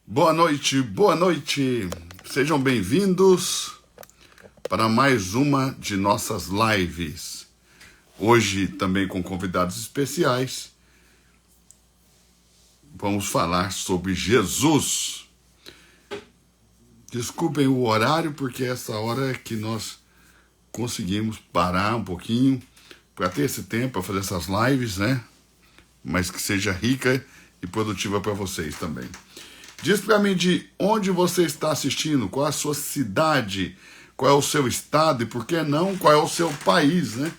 Boa noite, boa noite. Sejam bem-vindos para mais uma de nossas lives. Hoje também com convidados especiais. Vamos falar sobre Jesus. Desculpem o horário, porque essa hora é que nós conseguimos parar um pouquinho para ter esse tempo para fazer essas lives, né? Mas que seja rica e produtiva para vocês também. Diz para mim de onde você está assistindo, qual é a sua cidade, qual é o seu estado e por que não, qual é o seu país, né?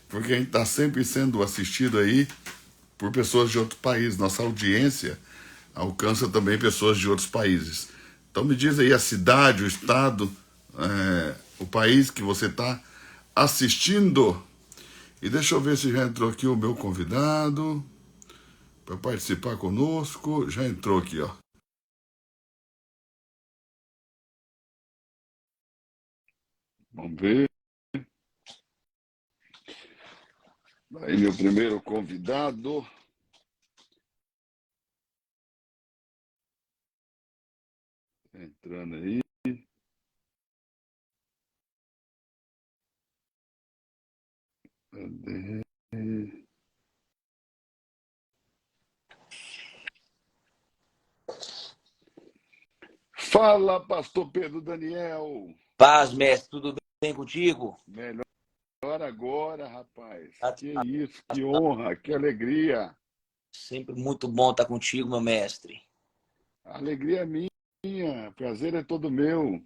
Porque a gente está sempre sendo assistido aí por pessoas de outro país. Nossa audiência alcança também pessoas de outros países. Então me diz aí a cidade, o estado, o país que você está assistindo. E deixa eu ver se já entrou aqui o meu convidado para participar conosco. Já entrou aqui, ó. Vamos ver. Aí meu primeiro convidado. Entrando aí. Cadê? Fala, pastor Pedro Daniel. Paz, mestre, tudo bem contigo? Melhor agora, rapaz. Tá- Que isso, que honra, que alegria. Sempre muito bom estar contigo, meu mestre. A alegria é minha, prazer é todo meu.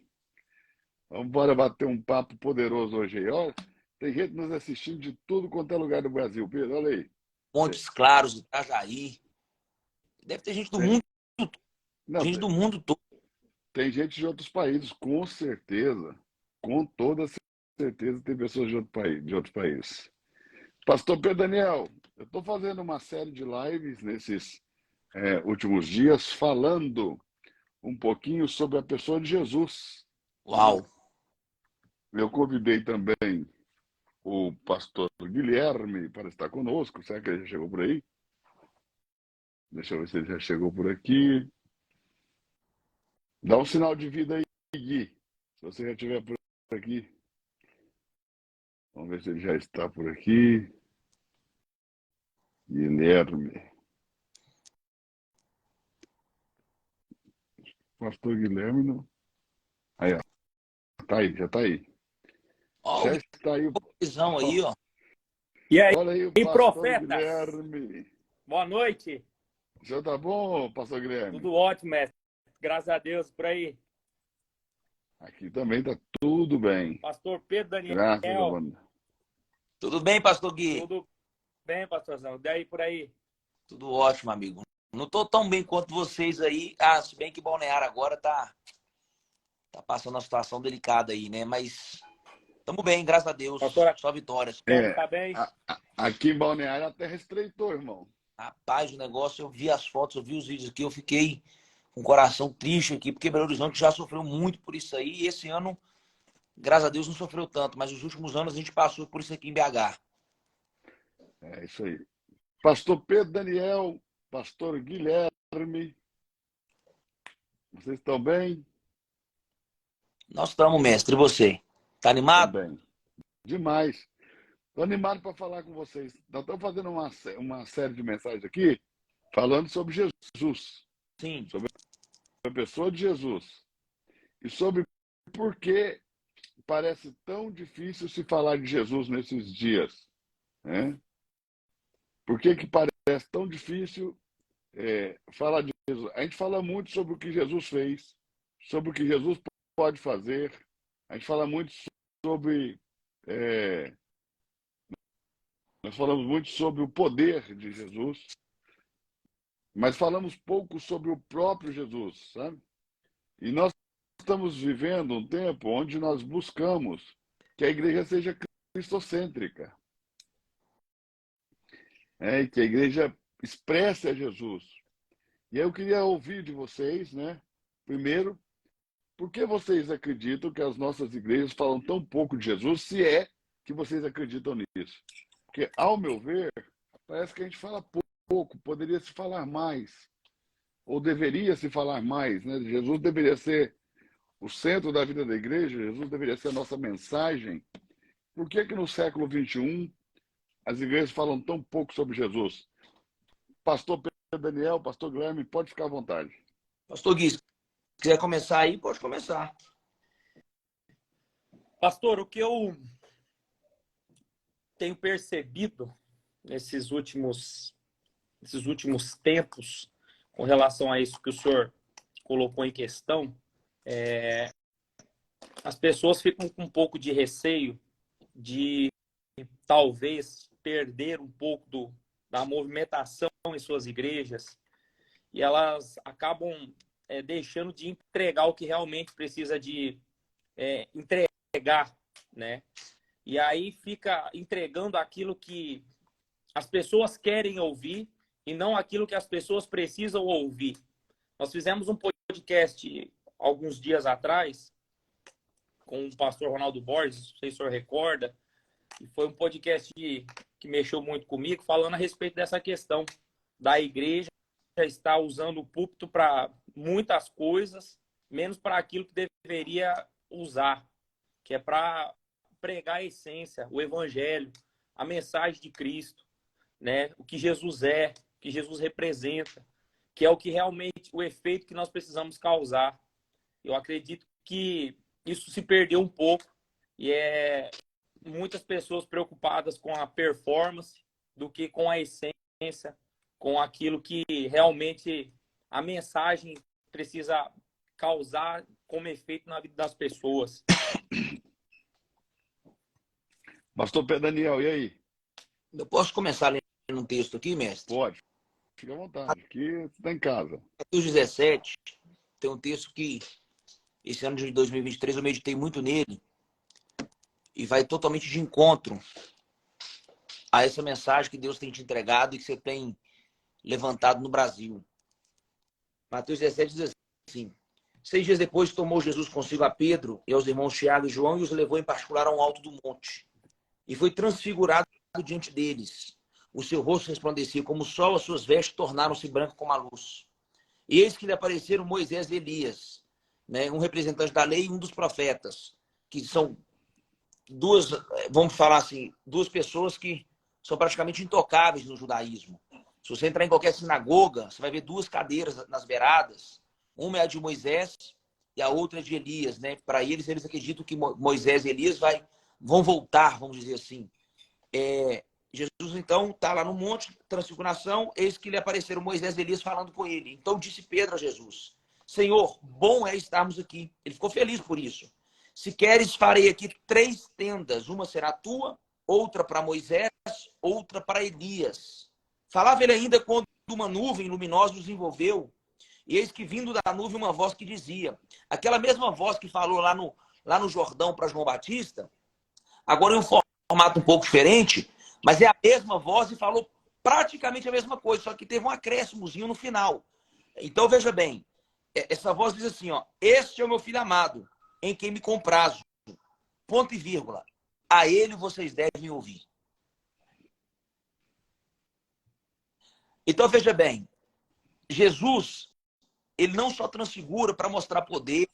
Vamos embora bater um papo poderoso hoje aí. Olha, tem gente nos assistindo de tudo quanto é lugar do Brasil, Pedro, olha aí. Montes Claros, Itajaí. Deve ter Tem, não, gente do mundo todo. tem gente de outros países, com certeza. Com toda certeza tem pessoas de outros países. Pastor Pedro Daniel, eu estou fazendo uma série de lives nesses últimos dias falando um pouquinho sobre a pessoa de Jesus. Né? Uau! Eu convidei também o pastor Guilherme para estar conosco. Será que ele já chegou por aí? Deixa eu ver se ele já chegou por aqui. Dá um sinal de vida aí, Gui. Se você já estiver por aqui. Vamos ver se ele já está por aqui. Guilherme. Pastor Guilherme, não. Aí, ó. Tá aí, já está aí. Ó, o Já está aí. visão aí, ó. E aí, Olha aí o pastor profetas? Guilherme. Boa noite. O senhor tá bom, pastor Guilherme? Tudo ótimo, mestre. Graças a Deus, por aí. Aqui também tá tudo bem. Pastor Pedro Graças a Daniel, Deus. Tudo bem, pastor Gui? tudo bem, pastorzão? Daí por aí. Tudo ótimo, amigo. Não tô tão bem quanto vocês aí. Ah, se bem que Balneário agora tá passando uma situação delicada aí, né? Mas estamos bem, graças a Deus. Pastor Só vitórias. Antônio tá bem? Aqui em Balneário a terra estreitou, irmão. Rapaz, o negócio, eu vi as fotos, eu vi os vídeos aqui, eu fiquei com o coração triste aqui, porque Belo Horizonte já sofreu muito por isso aí, e esse ano, graças a Deus, não sofreu tanto, mas os últimos anos a gente passou por isso aqui em BH. É isso aí. Pastor Pedro Daniel, pastor Guilherme, vocês estão bem? Nós estamos, mestre, e você? Tá animado? Também. Demais. Estou animado para falar com vocês. Nós estamos fazendo uma série de mensagens aqui falando sobre Jesus, Sim. sobre a pessoa de Jesus e sobre por que parece tão difícil se falar de Jesus nesses dias. Né? Por que parece tão difícil falar de Jesus? A gente fala muito sobre o que Jesus fez, sobre o que Jesus pode fazer. A gente fala muito sobre... nós falamos muito sobre o poder de Jesus, mas falamos pouco sobre o próprio Jesus, sabe? E nós estamos vivendo um tempo onde nós buscamos que a igreja seja cristocêntrica, e que a igreja expresse a Jesus. E aí eu queria ouvir de vocês, né? Primeiro, por que vocês acreditam que as nossas igrejas falam tão pouco de Jesus, se é que vocês acreditam nisso? Porque, ao meu ver, parece que a gente fala pouco, poderia se falar mais. ou deveria se falar mais, né? Jesus deveria ser o centro da vida da igreja, Jesus deveria ser a nossa mensagem. Por que no século XXI as igrejas falam tão pouco sobre Jesus? Pastor Pedro Daniel, pastor Guilherme, pode ficar à vontade. Pastor Gui, se quiser começar aí, pode começar. Pastor, o que eu tenho percebido nesses últimos tempos, com relação a isso que o senhor colocou em questão, as pessoas ficam com um pouco de receio de talvez perder um pouco da movimentação em suas igrejas, e elas acabam deixando de entregar o que realmente precisa de entregar, né? E aí fica entregando aquilo que as pessoas querem ouvir e não aquilo que as pessoas precisam ouvir. Nós fizemos um podcast alguns dias atrás com o pastor Ronaldo Borges, não sei se o senhor recorda, e foi um podcast que mexeu muito comigo, falando a respeito dessa questão da igreja estar usando o púlpito para muitas coisas, menos para aquilo que deveria usar, que é para pregar a essência, o evangelho, a mensagem de Cristo, né? O que Jesus é, o que Jesus representa, que é o que realmente, o efeito que nós precisamos causar. Eu acredito que isso se perdeu um pouco e muitas pessoas preocupadas com a performance do que com a essência, com aquilo que realmente a mensagem precisa causar como efeito na vida das pessoas. Pastor Pedro Daniel, e aí? Eu posso começar lendo um texto aqui, mestre? Pode. Fica à vontade, aqui você está em casa. Mateus 17 tem um texto que esse ano de 2023 eu meditei muito nele e vai totalmente de encontro a essa mensagem que Deus tem te entregado e que você tem levantado no Brasil. Mateus 17 diz assim: 6 dias depois tomou Jesus consigo a Pedro e aos irmãos Tiago e João e os levou em particular a um alto do monte. E foi transfigurado diante deles. O seu rosto resplandecia como o sol, as suas vestes tornaram-se brancas como a luz. E eis que lhe apareceram Moisés e Elias, né, um representante da lei e um dos profetas, que são duas, vamos falar assim, duas pessoas que são praticamente intocáveis no judaísmo. Se você entrar em qualquer sinagoga, você vai ver duas cadeiras nas beiradas. Uma é a de Moisés e a outra é de Elias, né? Para eles acreditam que Moisés e Elias vão voltar, vamos dizer assim. Jesus, então, está lá no monte, transfiguração, eis que lhe apareceram Moisés e Elias falando com ele. Então disse Pedro a Jesus: Senhor, bom é estarmos aqui. Ele ficou feliz por isso. Se queres, farei aqui 3 tendas. Uma será tua, outra para Moisés, outra para Elias. Falava ele ainda quando uma nuvem luminosa os envolveu. E eis que vindo da nuvem uma voz que dizia, aquela mesma voz que falou lá no Jordão para João Batista, agora em um formato um pouco diferente, mas é a mesma voz e falou praticamente a mesma coisa, só que teve um acréscimozinho no final. Então, veja bem, essa voz diz assim, ó: este é o meu filho amado, em quem me comprazo. Ponto e vírgula. A ele vocês devem ouvir. Então, veja bem, Jesus, ele não só transfigura para mostrar poder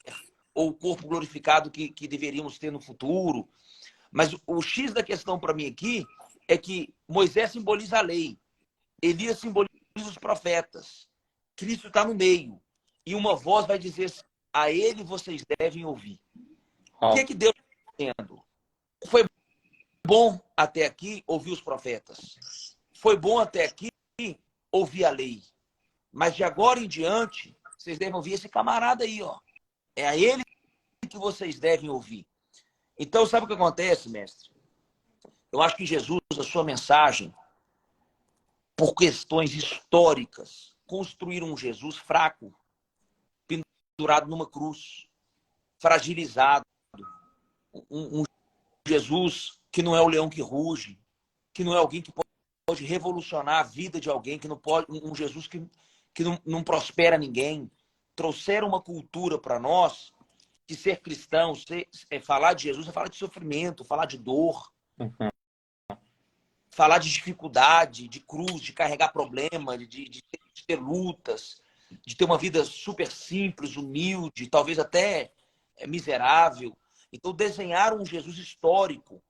ou o corpo glorificado que deveríamos ter no futuro, mas o X da questão para mim aqui é que Moisés simboliza a lei, Elias simboliza os profetas, Cristo está no meio, e uma voz vai dizer assim, a ele vocês devem ouvir. O que é que Deus está dizendo? Foi bom até aqui ouvir os profetas. Foi bom até aqui ouvir a lei. Mas de agora em diante, vocês devem ouvir esse camarada aí, ó. É a ele que vocês devem ouvir. Então, sabe o que acontece, mestre? Eu acho que Jesus, a sua mensagem, por questões históricas, construíram um Jesus fraco, pendurado numa cruz, fragilizado. Um Jesus que não é o leão que ruge, que não é alguém que pode revolucionar a vida de alguém, que não pode, um Jesus que não prospera ninguém. Trouxeram uma cultura para nós que ser cristão, falar de Jesus é falar de sofrimento, falar de dor, falar de dificuldade, de cruz, de carregar problema, de ter lutas. de ter uma vida super simples, humilde, talvez até miserável. Então, desenharam um Jesus histórico,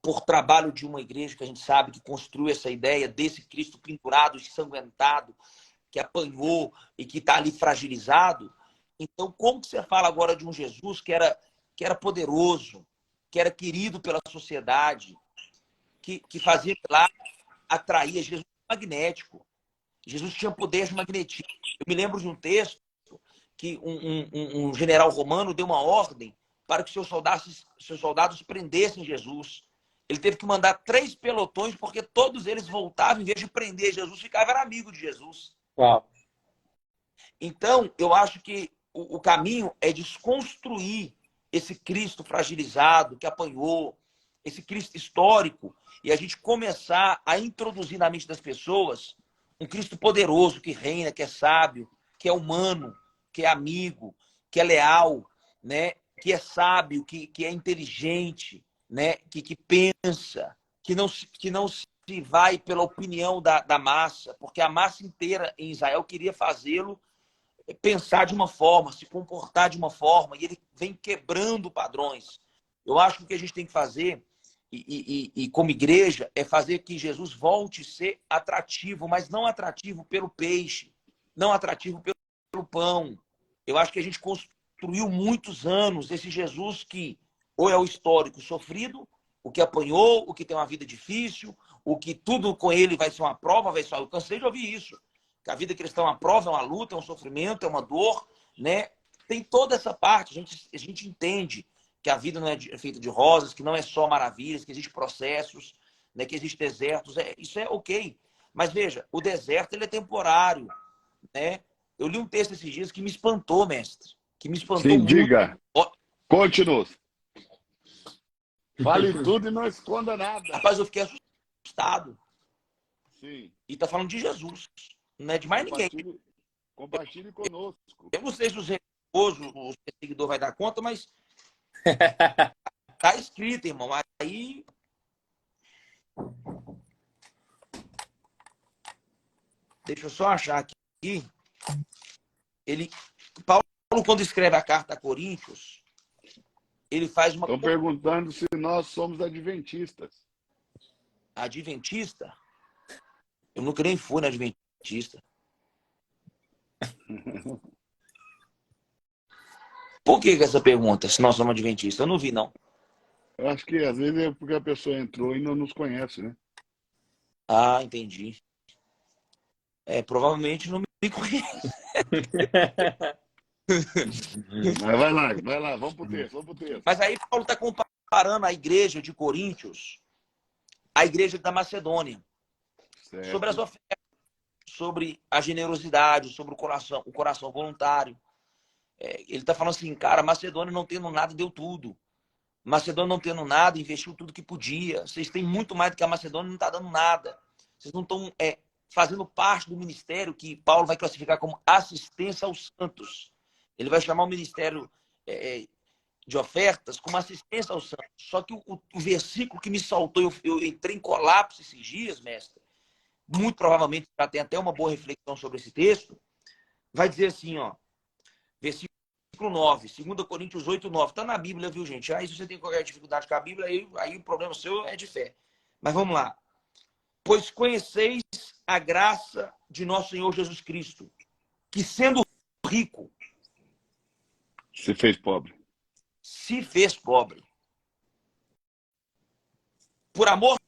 por trabalho de uma igreja que a gente sabe que construiu essa ideia desse Cristo pendurado, ensanguentado, que apanhou e que está ali fragilizado. Então, como que você fala agora de um Jesus que era poderoso, que era querido pela sociedade, que fazia lá, atraía? Jesus magnético. Jesus tinha poder de magnetismo. Eu me lembro de um texto que um general romano deu uma ordem para que seus soldados prendessem Jesus. Ele teve que mandar 3 pelotões, porque todos eles voltavam, em vez de prender Jesus, ficavam amigo de Jesus. Uau. Então, eu acho que o caminho é desconstruir esse Cristo fragilizado, que apanhou, esse Cristo histórico, e a gente começar a introduzir na mente das pessoas um Cristo poderoso, que reina, que é sábio, que é humano, que é amigo, que é leal, né? Que é sábio, que é inteligente, né? Que pensa, que não se vai pela opinião da massa, porque a massa inteira em Israel queria fazê-lo pensar de uma forma, se comportar de uma forma, e ele vem quebrando padrões. Eu acho que o que a gente tem que fazer, e como igreja, é fazer que Jesus volte a ser atrativo, mas não atrativo pelo peixe, não atrativo pelo pão. Eu acho que a gente construiu muitos anos esse Jesus que ou é o histórico sofrido, o que apanhou, o que tem uma vida difícil, o que tudo com ele vai ser uma prova, vai ser... Eu cansei de ouvir isso. Que a vida cristã é uma prova, é uma luta, é um sofrimento, é uma dor, né? Tem toda essa parte. A gente entende que a vida não é feita de rosas, que não é só maravilhas, que existem processos, né? Que existem desertos. Isso é ok. Mas veja, o deserto ele é temporário, né? Eu li um texto esses dias que me espantou, mestre. Que me espantou Sim, muito. diga. Continue. Fale tudo e não esconda nada. Rapaz, eu fiquei assustado. Sim. E tá falando de Jesus. Não é de mais ninguém. Compartilhe conosco. Eu não sei se os religiosos, o seguidor vai dar conta, mas tá escrito, irmão. Aí deixa eu só achar aqui. Paulo, quando escreve a carta a Coríntios, ele faz uma... Estão perguntando se nós somos adventistas. Adventista? Eu nunca nem fui na Adventista. Por que essa pergunta, se nós somos adventistas? Eu não vi, não. Eu acho que às vezes é porque a pessoa entrou e não nos conhece, né? Ah, entendi. Provavelmente não me conhece. Mas vai lá, vamos pro texto. Mas aí Paulo está comparando a igreja de Coríntios à igreja da Macedônia. Certo. Sobre as ofertas, sobre a generosidade, sobre o coração voluntário. Ele está falando assim, cara, Macedônia não tendo nada, deu tudo. Macedônia não tendo nada, investiu tudo que podia. Vocês têm muito mais do que a Macedônia, não está dando nada. Vocês não estão fazendo parte do ministério que Paulo vai classificar como assistência aos santos. Ele vai chamar o ministério de ofertas como assistência aos santos. Só que o versículo que me saltou, eu entrei em colapso esses dias, mestre, muito provavelmente já tem até uma boa reflexão sobre esse texto, vai dizer assim, ó, versículo 9, 2 Coríntios 8, 9. Está na Bíblia, viu, gente? Aí se você tem qualquer dificuldade com a Bíblia, aí o problema seu é de fé. Mas vamos lá. Pois conheceis a graça de nosso Senhor Jesus Cristo, que sendo rico, se fez pobre. Se fez pobre. Por amor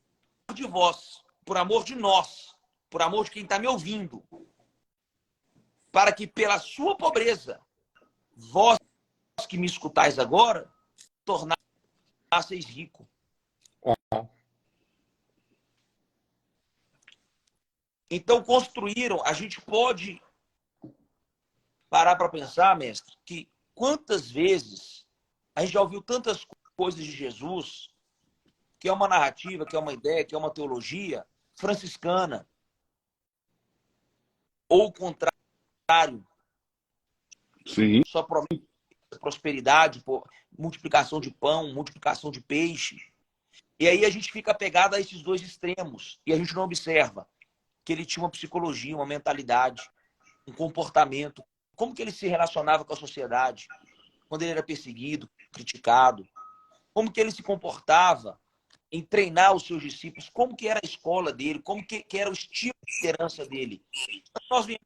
de vós, por amor de nós, por amor de quem está me ouvindo, para que pela sua pobreza, vós que me escutais agora, tornasseis rico. Então construíram, a gente pode parar para pensar, mestre, que quantas vezes a gente já ouviu tantas coisas de Jesus, que é uma narrativa, que é uma ideia, que é uma teologia franciscana, ou o contrário, sim, só promete prosperidade, multiplicação de pão, multiplicação de peixe. E aí a gente fica apegado a esses dois extremos e a gente não observa que ele tinha uma psicologia, uma mentalidade. um comportamento, como que ele se relacionava com a sociedade, quando ele era perseguido, criticado, como que ele se comportava em treinar os seus discípulos, como que era a escola dele, como que era o estilo de liderança dele. Nós vimos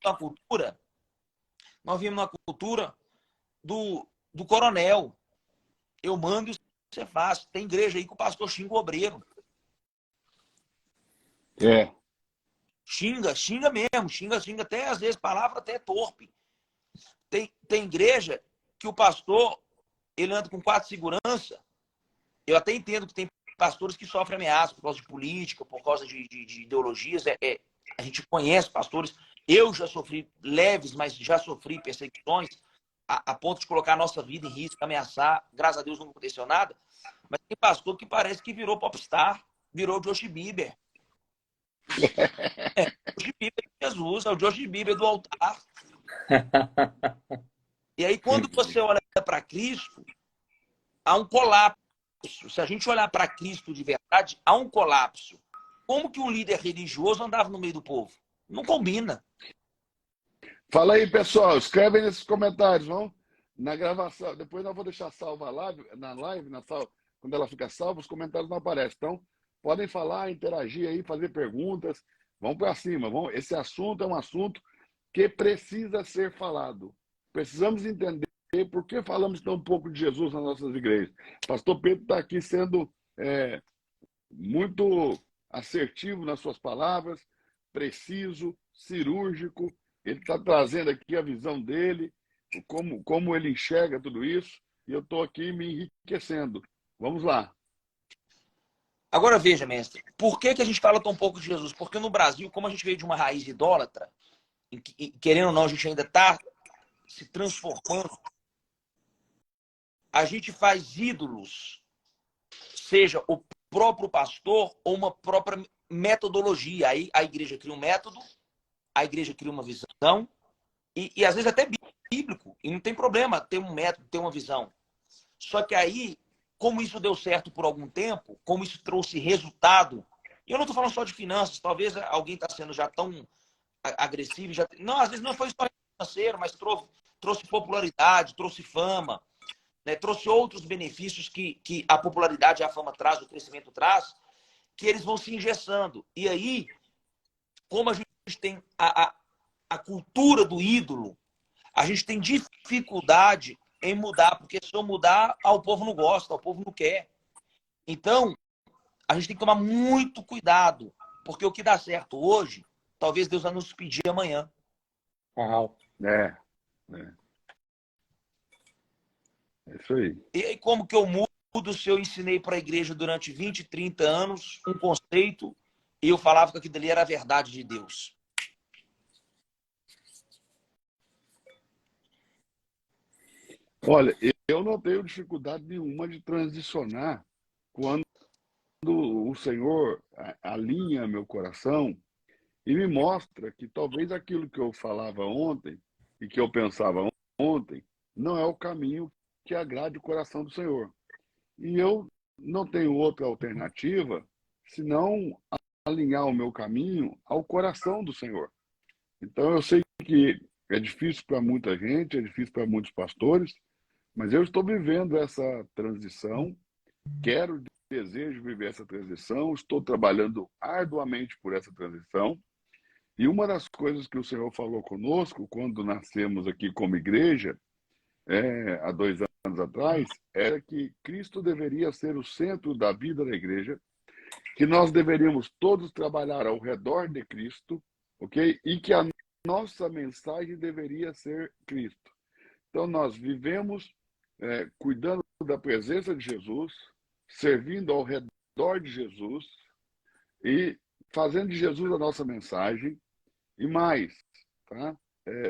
uma cultura do coronel. Eu mando e você faz. Tem igreja aí que o pastor xinga o obreiro. É. Xinga mesmo, xinga até, às vezes, palavra até torpe. Tem igreja que o pastor, ele anda com 4 segurança. Eu até entendo que tem pastores que sofrem ameaça por causa de política, por causa de ideologias. A gente conhece pastores. Eu já sofri leves, mas já sofri perseguições a ponto de colocar a nossa vida em risco, ameaçar. Graças a Deus não aconteceu nada. Mas tem pastor que parece que virou popstar, virou Josh Bieber. O Josh Bieber de Jesus, é o Josh Bieber do altar. E aí, quando você olha para Cristo, há um colapso. Se a gente olhar para Cristo de verdade, há um colapso. Como que um líder religioso andava no meio do povo? Não combina. Fala aí, pessoal. Escreve aí nesses comentários, vão? Na gravação. Depois eu vou deixar salva na live, quando ela fica salva, os comentários não aparecem. Então, podem falar, interagir aí, fazer perguntas. Vamos para cima. Esse assunto é um assunto que precisa ser falado. Precisamos entender por que falamos tão pouco de Jesus nas nossas igrejas. Pastor Pedro está aqui sendo muito assertivo nas suas palavras, preciso, cirúrgico. Ele está trazendo aqui a visão dele, como ele enxerga tudo isso, e eu estou aqui me enriquecendo. Vamos lá. Agora veja, mestre, por que a gente fala tão pouco de Jesus? Porque no Brasil, como a gente veio de uma raiz idólatra, e querendo ou não, a gente ainda está se transformando, a gente faz ídolos, seja o próprio pastor ou uma própria metodologia. Aí a igreja cria um método, a igreja cria uma visão, e às vezes até bíblico, e não tem problema ter um método, ter uma visão. Só que aí, como isso deu certo por algum tempo, como isso trouxe resultado, e eu não estou falando só de finanças, talvez alguém está sendo já tão agressivo, não, às vezes não foi só financeiro, mas trouxe popularidade, trouxe fama, né? Trouxe outros benefícios que a popularidade e a fama traz, o crescimento traz, que eles vão se engessando. E aí, como a gente tem a cultura do ídolo, a gente tem dificuldade em mudar, porque se eu mudar, o povo não gosta, o povo não quer. Então, a gente tem que tomar muito cuidado, porque o que dá certo hoje, talvez Deus vai nos pedir amanhã. Uau. É isso aí. E aí, como que eu mudo se eu ensinei para a igreja durante 20, 30 anos um conceito e eu falava que aquilo ali era a verdade de Deus? Olha, eu não tenho dificuldade nenhuma de transicionar quando o Senhor alinha meu coração e me mostra que talvez aquilo que eu falava ontem e que eu pensava ontem não é o caminho que agrade o coração do Senhor. E eu não tenho outra alternativa senão alinhar o meu caminho ao coração do Senhor. Então eu sei que é difícil para muita gente, é difícil para muitos pastores, mas eu estou vivendo essa transição, desejo viver essa transição, estou trabalhando arduamente por essa transição. E uma das coisas que o Senhor falou conosco quando nascemos aqui como igreja, há 2 anos atrás, era que Cristo deveria ser o centro da vida da igreja, que nós deveríamos todos trabalhar ao redor de Cristo, ok? E que a nossa mensagem deveria ser Cristo. Então nós vivemos cuidando da presença de Jesus, servindo ao redor de Jesus e fazendo de Jesus a nossa mensagem. E mais, tá?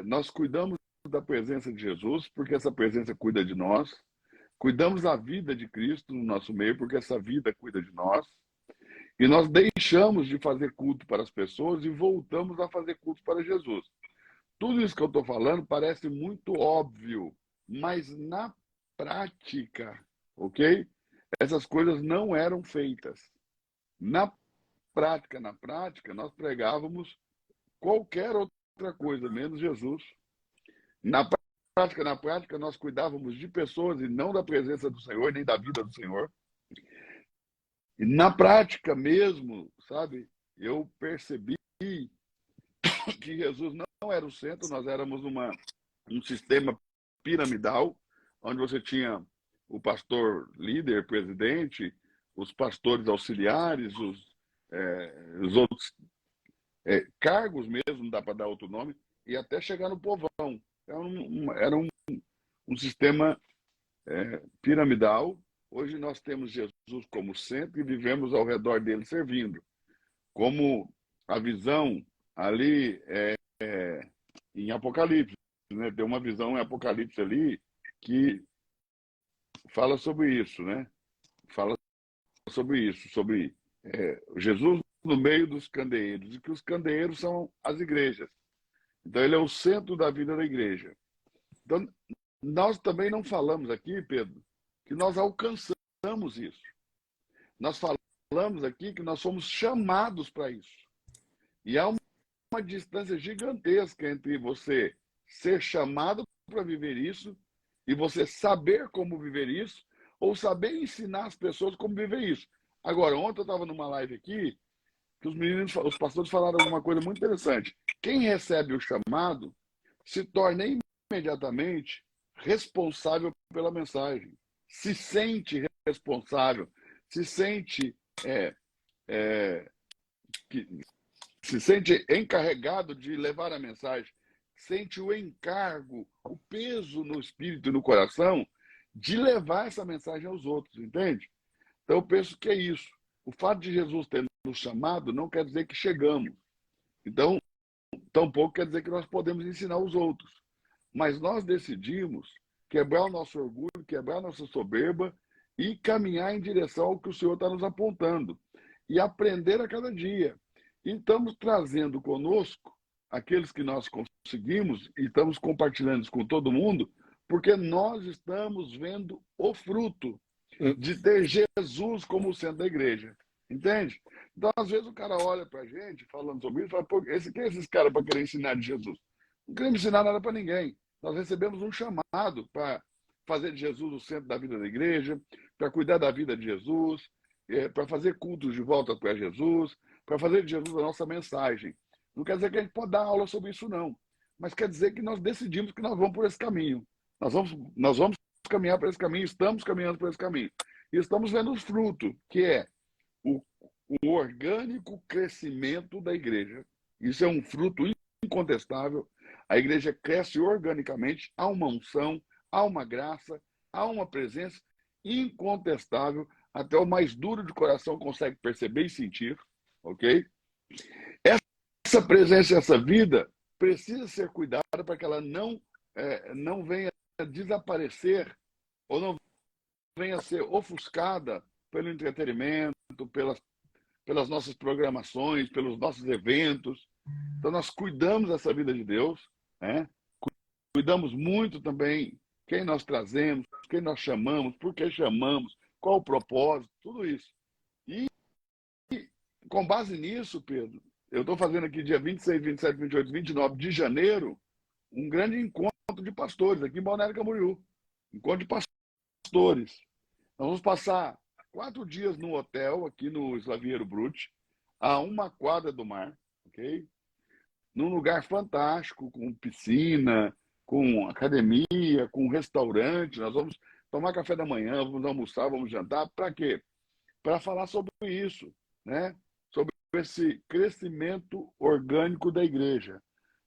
Nós cuidamos da presença de Jesus, porque essa presença cuida de nós. Cuidamos da vida de Cristo no nosso meio, porque essa vida cuida de nós. E nós deixamos de fazer culto para as pessoas e voltamos a fazer culto para Jesus. Tudo isso que eu estou falando parece muito óbvio, mas na prática, ok? Essas coisas não eram feitas. Na prática, nós pregávamos qualquer outra outra coisa, menos Jesus. Na prática, nós cuidávamos de pessoas e não da presença do Senhor, nem da vida do Senhor. E na prática mesmo, sabe, eu percebi que Jesus não era o centro, nós éramos um sistema piramidal, onde você tinha o pastor líder, presidente, os pastores auxiliares, os outros cargos mesmo, não dá para dar outro nome, e até chegar no povão. Era um sistema piramidal. Hoje nós temos Jesus como centro e vivemos ao redor dele servindo. Como a visão ali em Apocalipse, né? Tem uma visão em Apocalipse ali que fala sobre isso, né? Fala sobre isso, sobre Jesus no meio dos candeeiros, e que os candeeiros são as igrejas. Então ele é o centro da vida da igreja. Então nós também não falamos aqui, Pedro, que nós alcançamos isso. Nós falamos aqui que nós somos chamados para isso. E há uma distância gigantesca entre você ser chamado para viver isso e você saber como viver isso, ou saber ensinar as pessoas como viver isso. Agora, ontem eu estava numa live aqui que os pastores falaram alguma coisa muito interessante. Quem recebe o chamado se torna imediatamente responsável pela mensagem, se sente responsável, se sente se sente encarregado de levar a mensagem, sente o encargo, o peso no espírito e no coração de levar essa mensagem aos outros, entende? Então eu penso que é isso. O fato de Jesus ter nos chamado não quer dizer que chegamos. Então, tampouco quer dizer que nós podemos ensinar os outros. Mas nós decidimos quebrar o nosso orgulho, quebrar a nossa soberba e caminhar em direção ao que o Senhor está nos apontando. E aprender a cada dia. E estamos trazendo conosco aqueles que nós conseguimos e estamos compartilhando isso com todo mundo, porque nós estamos vendo o fruto de ter Jesus como centro da igreja. Entende? Então, às vezes, o cara olha para a gente falando sobre isso e fala, pô, quem é esses caras para querer ensinar de Jesus? Não queremos ensinar nada para ninguém. Nós recebemos um chamado para fazer de Jesus o centro da vida da igreja, para cuidar da vida de Jesus, para fazer cultos de volta para Jesus, para fazer de Jesus a nossa mensagem. Não quer dizer que a gente pode dar aula sobre isso, não. Mas quer dizer que nós decidimos que nós vamos por esse caminho. Nós vamos caminhar por esse caminho, estamos caminhando por esse caminho. E estamos vendo o fruto, que é o orgânico crescimento da igreja. Isso é um fruto incontestável. A igreja cresce organicamente, há uma unção, há uma graça, há uma presença incontestável. Até o mais duro de coração consegue perceber e sentir, ok? Essa presença, essa vida precisa ser cuidada para que ela não venha desaparecer ou não venha a ser ofuscada pelo entretenimento, pelas nossas programações, pelos nossos eventos. Então nós cuidamos dessa vida de Deus, né? Cuidamos muito também quem nós trazemos, quem nós chamamos, por que chamamos, qual o propósito, tudo isso. E com base nisso, Pedro, eu estou fazendo aqui dia 26, 27, 28, 29 de janeiro, um grande encontro de pastores aqui em Balneário Camboriú. Encontro de pastores. Nós vamos passar 4 dias no hotel, aqui no Slaviero Brut, a uma quadra do mar, ok? Num lugar fantástico, com piscina, com academia, com restaurante. Nós vamos tomar café da manhã, vamos almoçar, vamos jantar. Para quê? Para falar sobre isso, né? Sobre esse crescimento orgânico da igreja,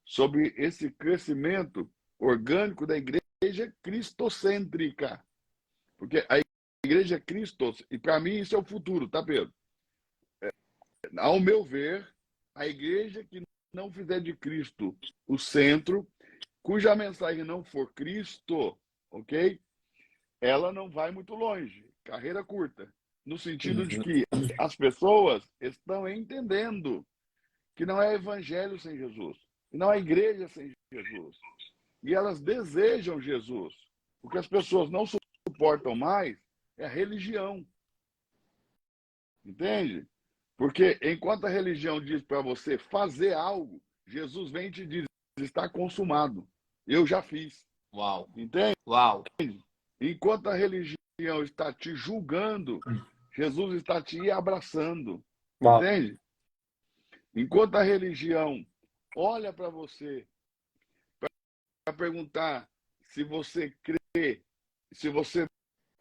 sobre esse crescimento orgânico da igreja cristocêntrica. Porque a igreja é Cristos, e para mim isso é o futuro, tá, Pedro? Ao meu ver, a igreja que não fizer de Cristo o centro, cuja mensagem não for Cristo, ok? Ela não vai muito longe, carreira curta, no sentido de que as pessoas estão entendendo que não é evangelho sem Jesus, que não é igreja sem Jesus. E elas desejam Jesus. O que as pessoas não suportam mais é a religião. Entende? Porque enquanto a religião diz para você fazer algo, Jesus vem e te diz, está consumado. Eu já fiz. Uau. Entende? Uau. Enquanto a religião está te julgando, Jesus está te abraçando. Uau. Entende? Enquanto a religião olha para você para perguntar se você crê, se você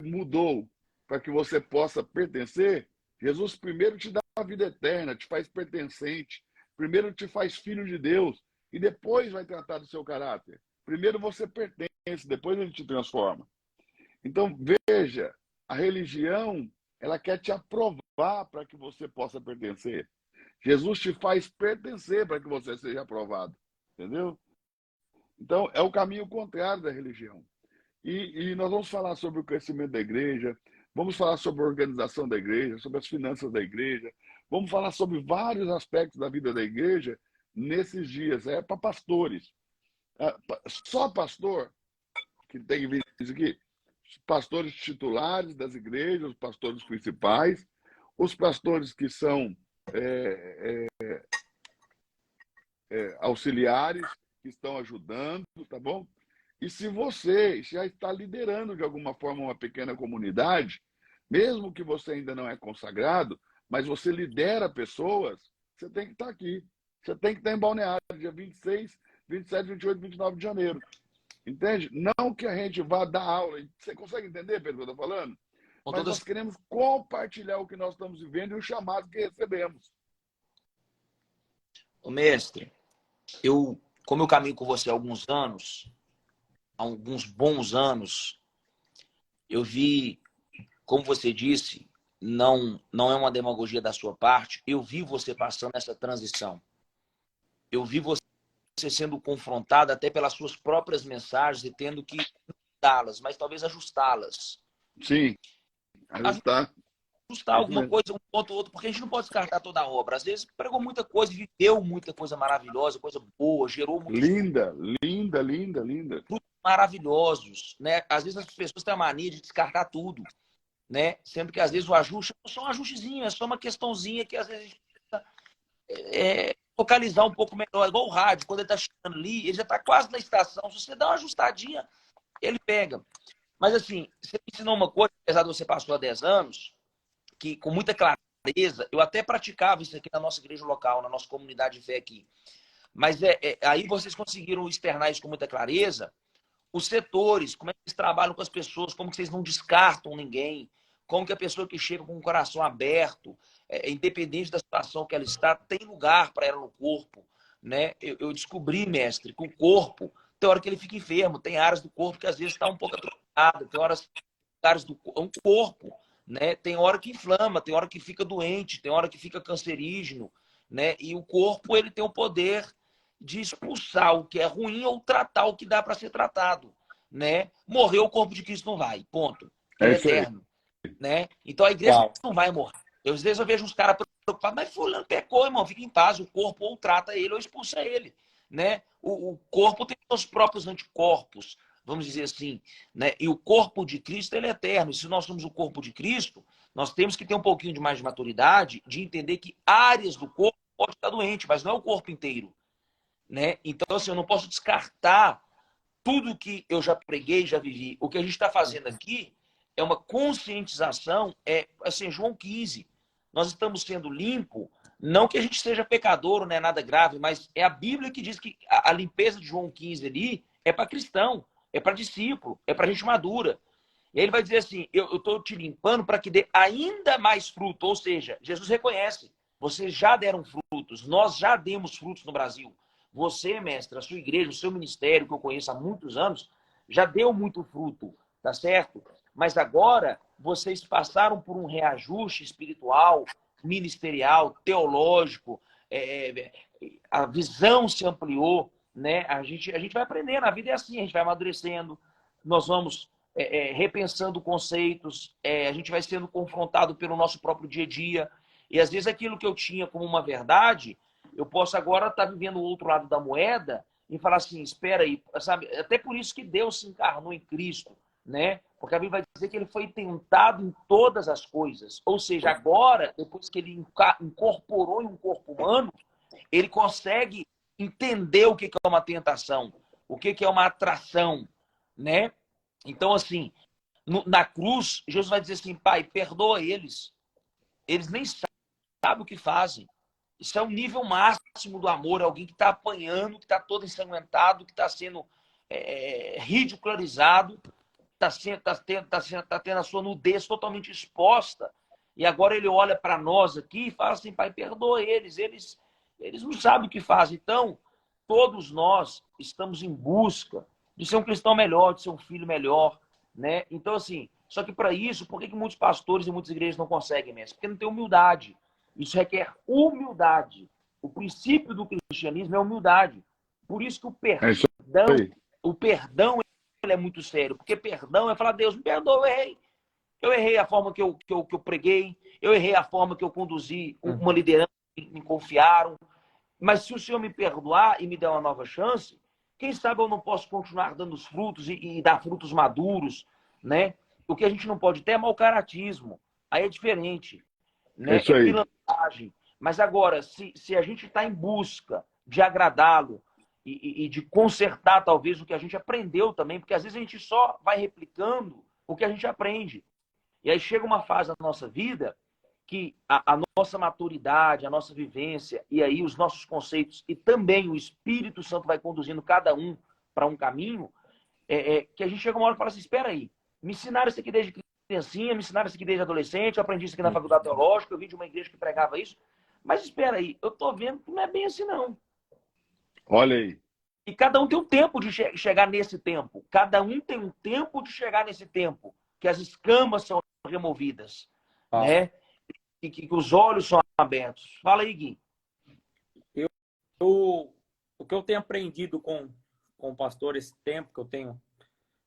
mudou para que você possa pertencer, Jesus primeiro te dá a vida eterna, te faz pertencente, primeiro te faz filho de Deus e depois vai tratar do seu caráter. Primeiro você pertence, depois ele te transforma. Então, veja, a religião, ela quer te aprovar para que você possa pertencer. Jesus te faz pertencer para que você seja aprovado. Entendeu? Então, é o caminho contrário da religião. E nós vamos falar sobre o crescimento da igreja, vamos falar sobre a organização da igreja, sobre as finanças da igreja, vamos falar sobre vários aspectos da vida da igreja nesses dias. É para pastores. Só pastor que tem que vir isso aqui. Pastores titulares das igrejas, os pastores principais, os pastores que são auxiliares, que estão ajudando, tá bom? E se você já está liderando de alguma forma uma pequena comunidade, mesmo que você ainda não é consagrado, mas você lidera pessoas, você tem que estar aqui. Você tem que estar em Balneário, dia 26, 27, 28, 29 de janeiro. Entende? Não que a gente vá dar aula. Você consegue entender, Pedro, o que eu estou falando? Mas nós queremos compartilhar o que nós estamos vivendo e o chamado que recebemos. Ô, mestre, como eu caminho com você há alguns bons anos, eu vi, como você disse, não é uma demagogia da sua parte, eu vi você passando essa transição. Eu vi você sendo confrontado até pelas suas próprias mensagens e tendo que mudá-las, mas talvez ajustá-las. Sim, ajustar alguma coisa, um ponto ou outro, porque a gente não pode descartar toda a obra. Às vezes pregou muita coisa, viveu muita coisa maravilhosa, coisa boa, gerou muito... Linda. Frutos maravilhosos, né? Às vezes as pessoas têm a mania de descartar tudo, né? Sendo que às vezes o ajuste é só um ajustezinho, é só uma questãozinha que às vezes a gente precisa focalizar um pouco melhor. Igual o rádio, quando ele está chegando ali, ele já está quase na estação. Se você dá uma ajustadinha, ele pega. Mas assim, você me ensinou uma coisa, apesar de você passou há 10 anos, que com muita clareza, eu até praticava isso aqui na nossa igreja local, na nossa comunidade de fé aqui. Mas aí vocês conseguiram externar isso com muita clareza. Os setores, como é que vocês trabalham com as pessoas, como que vocês não descartam ninguém, como que a pessoa que chega com o coração aberto, independente da situação que ela está, tem lugar para ela no corpo, né? Eu descobri, mestre, que o corpo, tem hora que ele fica enfermo, tem áreas do corpo que às vezes está um pouco atrofiado, tem áreas do corpo, né? Tem hora que inflama, tem hora que fica doente, tem hora que fica cancerígeno, né? E o corpo, ele tem o poder de expulsar o que é ruim ou tratar o que dá para ser tratado, né? Morrer, o corpo de Cristo não vai, ponto. Ele é eterno, né? Então a igreja não vai morrer. Às vezes eu vejo uns caras preocupados, mas fulano pecou, irmão, fica em paz, o corpo ou trata ele ou expulsa ele, né? O corpo tem os próprios anticorpos, vamos dizer assim, né? E o corpo de Cristo, ele é eterno. E se nós somos o corpo de Cristo, nós temos que ter um pouquinho de mais de maturidade, de entender que áreas do corpo podem estar doentes, mas não é o corpo inteiro, né? Então, assim, eu não posso descartar tudo que eu já preguei, já vivi. O que a gente está fazendo aqui é uma conscientização, assim, João 15. Nós estamos sendo limpos, não que a gente seja pecador, não é nada grave, mas é a Bíblia que diz que a limpeza de João 15 ali é para cristão, é para discípulo, é para gente madura. E aí ele vai dizer assim, eu estou te limpando para que dê ainda mais fruto. Ou seja, Jesus reconhece, vocês já deram frutos, nós já demos frutos no Brasil. Você, mestre, a sua igreja, o seu ministério, que eu conheço há muitos anos, já deu muito fruto, tá certo? Mas agora vocês passaram por um reajuste espiritual, ministerial, teológico, a visão se ampliou, né? A gente vai aprendendo, a vida é assim, a gente vai amadurecendo, nós vamos repensando conceitos, a gente vai sendo confrontado pelo nosso próprio dia a dia, e às vezes aquilo que eu tinha como uma verdade, eu posso agora estar vivendo o outro lado da moeda e falar assim, espera aí, sabe? Até por isso que Deus se encarnou em Cristo, né? Porque a Bíblia vai dizer que ele foi tentado em todas as coisas. Ou seja, agora, depois que ele incorporou em um corpo humano, ele consegue entender o que é uma tentação, o que é uma atração, né? Então, assim, na cruz, Jesus vai dizer assim, Pai, perdoa eles. Eles nem sabem o que fazem. Isso é o nível máximo do amor. Alguém que está apanhando, que está todo ensanguentado, que está sendo ridicularizado, está tendo a sua nudez totalmente exposta. E agora ele olha para nós aqui e fala assim, Pai, perdoa eles. Eles não sabem o que fazem. Então, todos nós estamos em busca de ser um cristão melhor, de ser um filho melhor, né? Então, assim, só que para isso, por que muitos pastores e muitas igrejas não conseguem, mesmo? Porque não tem humildade. Isso requer humildade. O princípio do cristianismo é humildade. Por isso que o perdão ele é muito sério. Porque perdão é falar, Deus, me perdoa, eu errei. Eu errei a forma que eu preguei, eu errei a forma que eu conduzi uma liderança que me confiaram. Mas se o Senhor me perdoar e me der uma nova chance, quem sabe eu não posso continuar dando os frutos e dar frutos maduros, né? O que a gente não pode ter é mau caratismo. Aí é diferente, né? É pilantragem. Mas agora, se a gente está em busca de agradá-lo e de consertar talvez o que a gente aprendeu também, porque às vezes a gente só vai replicando o que a gente aprende. E aí chega uma fase da nossa vida que a nossa maturidade, a nossa vivência, e aí os nossos conceitos, e também o Espírito Santo vai conduzindo cada um para um caminho, que a gente chega uma hora e fala assim, espera aí, me ensinaram isso aqui desde criancinha, me ensinaram isso aqui desde adolescente, eu aprendi isso aqui na faculdade teológica, eu vi de uma igreja que pregava isso, mas espera aí, eu tô vendo que não é bem assim não. Olha aí. E cada um tem um tempo de chegar nesse tempo. Cada um tem um tempo de chegar nesse tempo, que as escamas são removidas, né? E que os olhos são abertos. Fala aí, Gui. O que eu tenho aprendido com o pastor esse tempo que eu tenho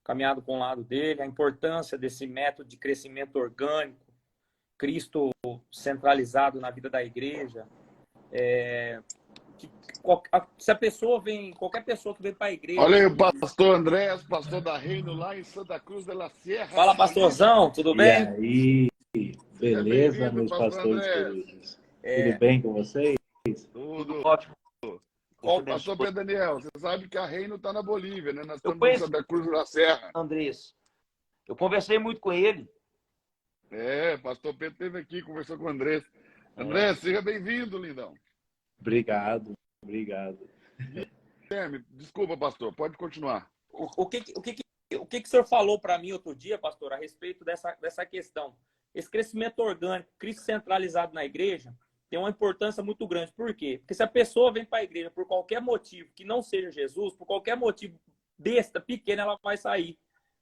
caminhado com o lado dele, a importância desse método de crescimento orgânico, Cristo centralizado na vida da igreja, se a pessoa vem, qualquer pessoa que vem para a igreja... Olha aí o pastor Andrés, pastor da Reino, lá em Santa Cruz de la Sierra. Fala, pastorzão, tudo bem? E aí, beleza, meus pastores queridos? Tudo bem com vocês? Tudo ótimo. Pastor Pedro Daniel, você sabe que a Reino está na Bolívia, né? Nós estamos em Santa Cruz da Serra. Andrés, eu conversei muito com ele. Pastor Pedro esteve aqui, conversou com o Andrés. André, seja bem-vindo, lindão. Obrigado. Desculpa, pastor, pode continuar. O que o senhor falou para mim outro dia, pastor, a respeito dessa questão? Esse crescimento orgânico, Cristo centralizado na igreja, tem uma importância muito grande. Por quê? Porque se a pessoa vem para a igreja por qualquer motivo que não seja Jesus, por qualquer motivo besta, pequena, ela vai sair.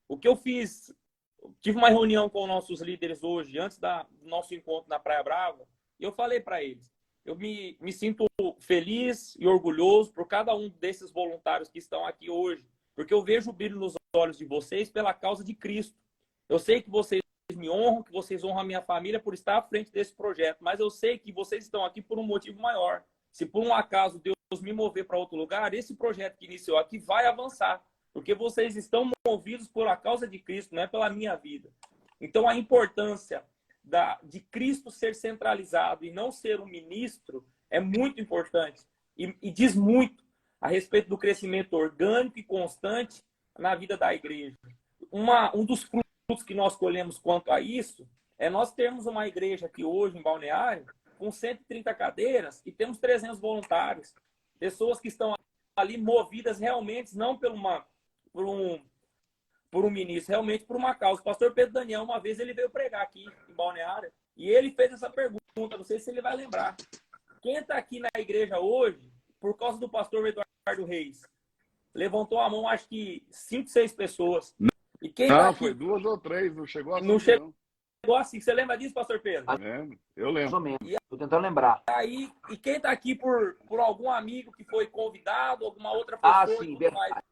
O que eu fiz, tive uma reunião com nossos líderes hoje, antes do nosso encontro na Praia Brava, e eu falei para eles, eu me sinto feliz e orgulhoso por cada um desses voluntários que estão aqui hoje, porque eu vejo o brilho nos olhos de vocês pela causa de Cristo. Eu sei que vocês me honram, que vocês honram a minha família por estar à frente desse projeto, mas eu sei que vocês estão aqui por um motivo maior. Se por um acaso Deus me mover para outro lugar, esse projeto que iniciou aqui vai avançar, porque vocês estão movidos por a causa de Cristo, não é pela minha vida. Então a importância de Cristo ser centralizado e não ser um ministro é muito importante e diz muito a respeito do crescimento orgânico e constante na vida da igreja. Um dos frutos que nós colhemos quanto a isso é nós termos uma igreja aqui hoje em Balneário com 130 cadeiras e temos 300 voluntários, pessoas que estão ali movidas realmente não por um ministro, realmente por uma causa. O pastor Pedro Daniel, uma vez, ele veio pregar aqui em Balneário e ele fez essa pergunta, não sei se ele vai lembrar. Quem está aqui na igreja hoje por causa do pastor Eduardo Reis? Levantou a mão, acho que 5, 6 pessoas. E quem não, tá aqui... foi 2 ou 3, não chegou assim. Não chegou assim. Você lembra disso, pastor Pedro? Eu lembro. Estou tentando lembrar. E quem está aqui por algum amigo que foi convidado, alguma outra pessoa? Sim, verdade.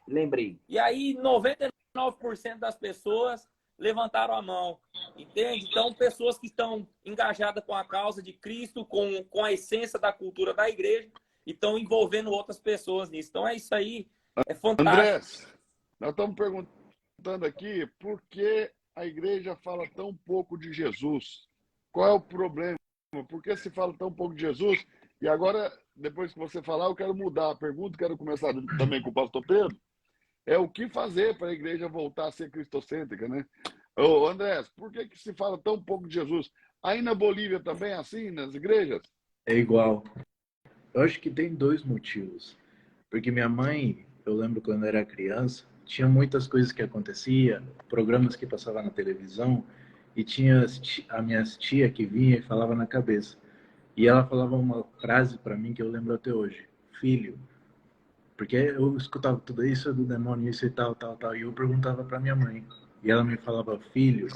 Lembrei. E aí, 99% das pessoas levantaram a mão, entende? Então, pessoas que estão engajadas com a causa de Cristo, com a essência da cultura da igreja, e estão envolvendo outras pessoas nisso. Então, é isso aí, é fantástico. Andrés, nós estamos perguntando aqui por que a igreja fala tão pouco de Jesus. Qual é o problema? Por que se fala tão pouco de Jesus E agora, depois que você falar, eu quero mudar a pergunta, quero começar também com o pastor Pedro. É o que fazer para a igreja voltar a ser cristocêntrica, né? Ô, Andrés, por que se fala tão pouco de Jesus? Aí na Bolívia também é assim, nas igrejas? É igual. Eu acho que tem dois motivos. Porque minha mãe, eu lembro quando eu era criança, tinha muitas coisas que acontecia, programas que passavam na televisão, e tinha a minha tia que vinha e falava na cabeça. E ela falava uma frase para mim que eu lembro até hoje: filho, porque eu escutava tudo isso é do demônio, isso e tal, tal, tal, e eu perguntava para minha mãe, e ela me falava: filho,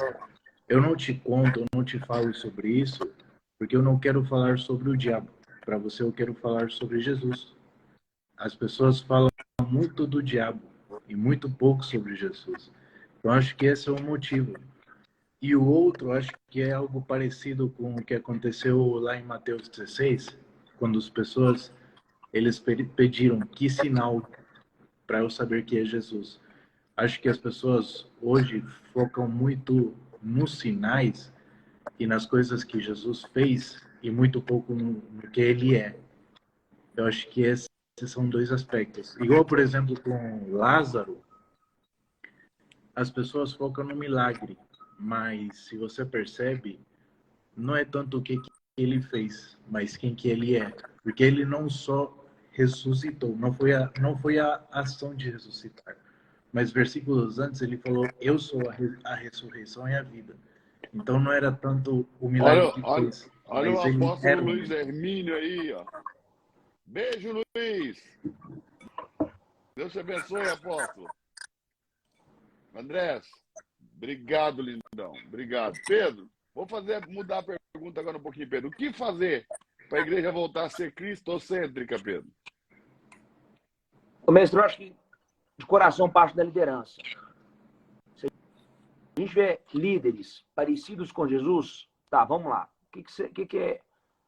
eu não te conto, eu não te falo sobre isso, porque eu não quero falar sobre o diabo. Para você, eu quero falar sobre Jesus. As pessoas falam muito do diabo e muito pouco sobre Jesus. Então, acho que esse é o motivo. E o outro, acho que é algo parecido com o que aconteceu lá em Mateus 16, quando as pessoas eles pediram que sinal para eu saber que é Jesus. Acho que as pessoas hoje focam muito nos sinais e nas coisas que Jesus fez e muito pouco no que ele é. Eu acho que esses são dois aspectos. Igual, por exemplo, com Lázaro, as pessoas focam no milagre, mas se você percebe, não é tanto o que ele fez, mas quem que ele é. Porque ele não só ressuscitou, não foi a ação de ressuscitar, mas versículos antes ele falou: eu sou a ressurreição e a vida. Então não era tanto o milagre que fez, Olha o mas ele apóstolo era o Luiz milagre. Hermínio aí, ó. Beijo, Luiz. Deus te abençoe, apóstolo. Andrés, obrigado, lindão. Obrigado. Pedro, vou mudar a pergunta agora um pouquinho, Pedro. O que fazer para a igreja voltar a ser cristocêntrica, Pedro? Ô, mestre, eu acho que de coração parte da liderança. Se a gente vê líderes parecidos com Jesus, tá, vamos lá. O que é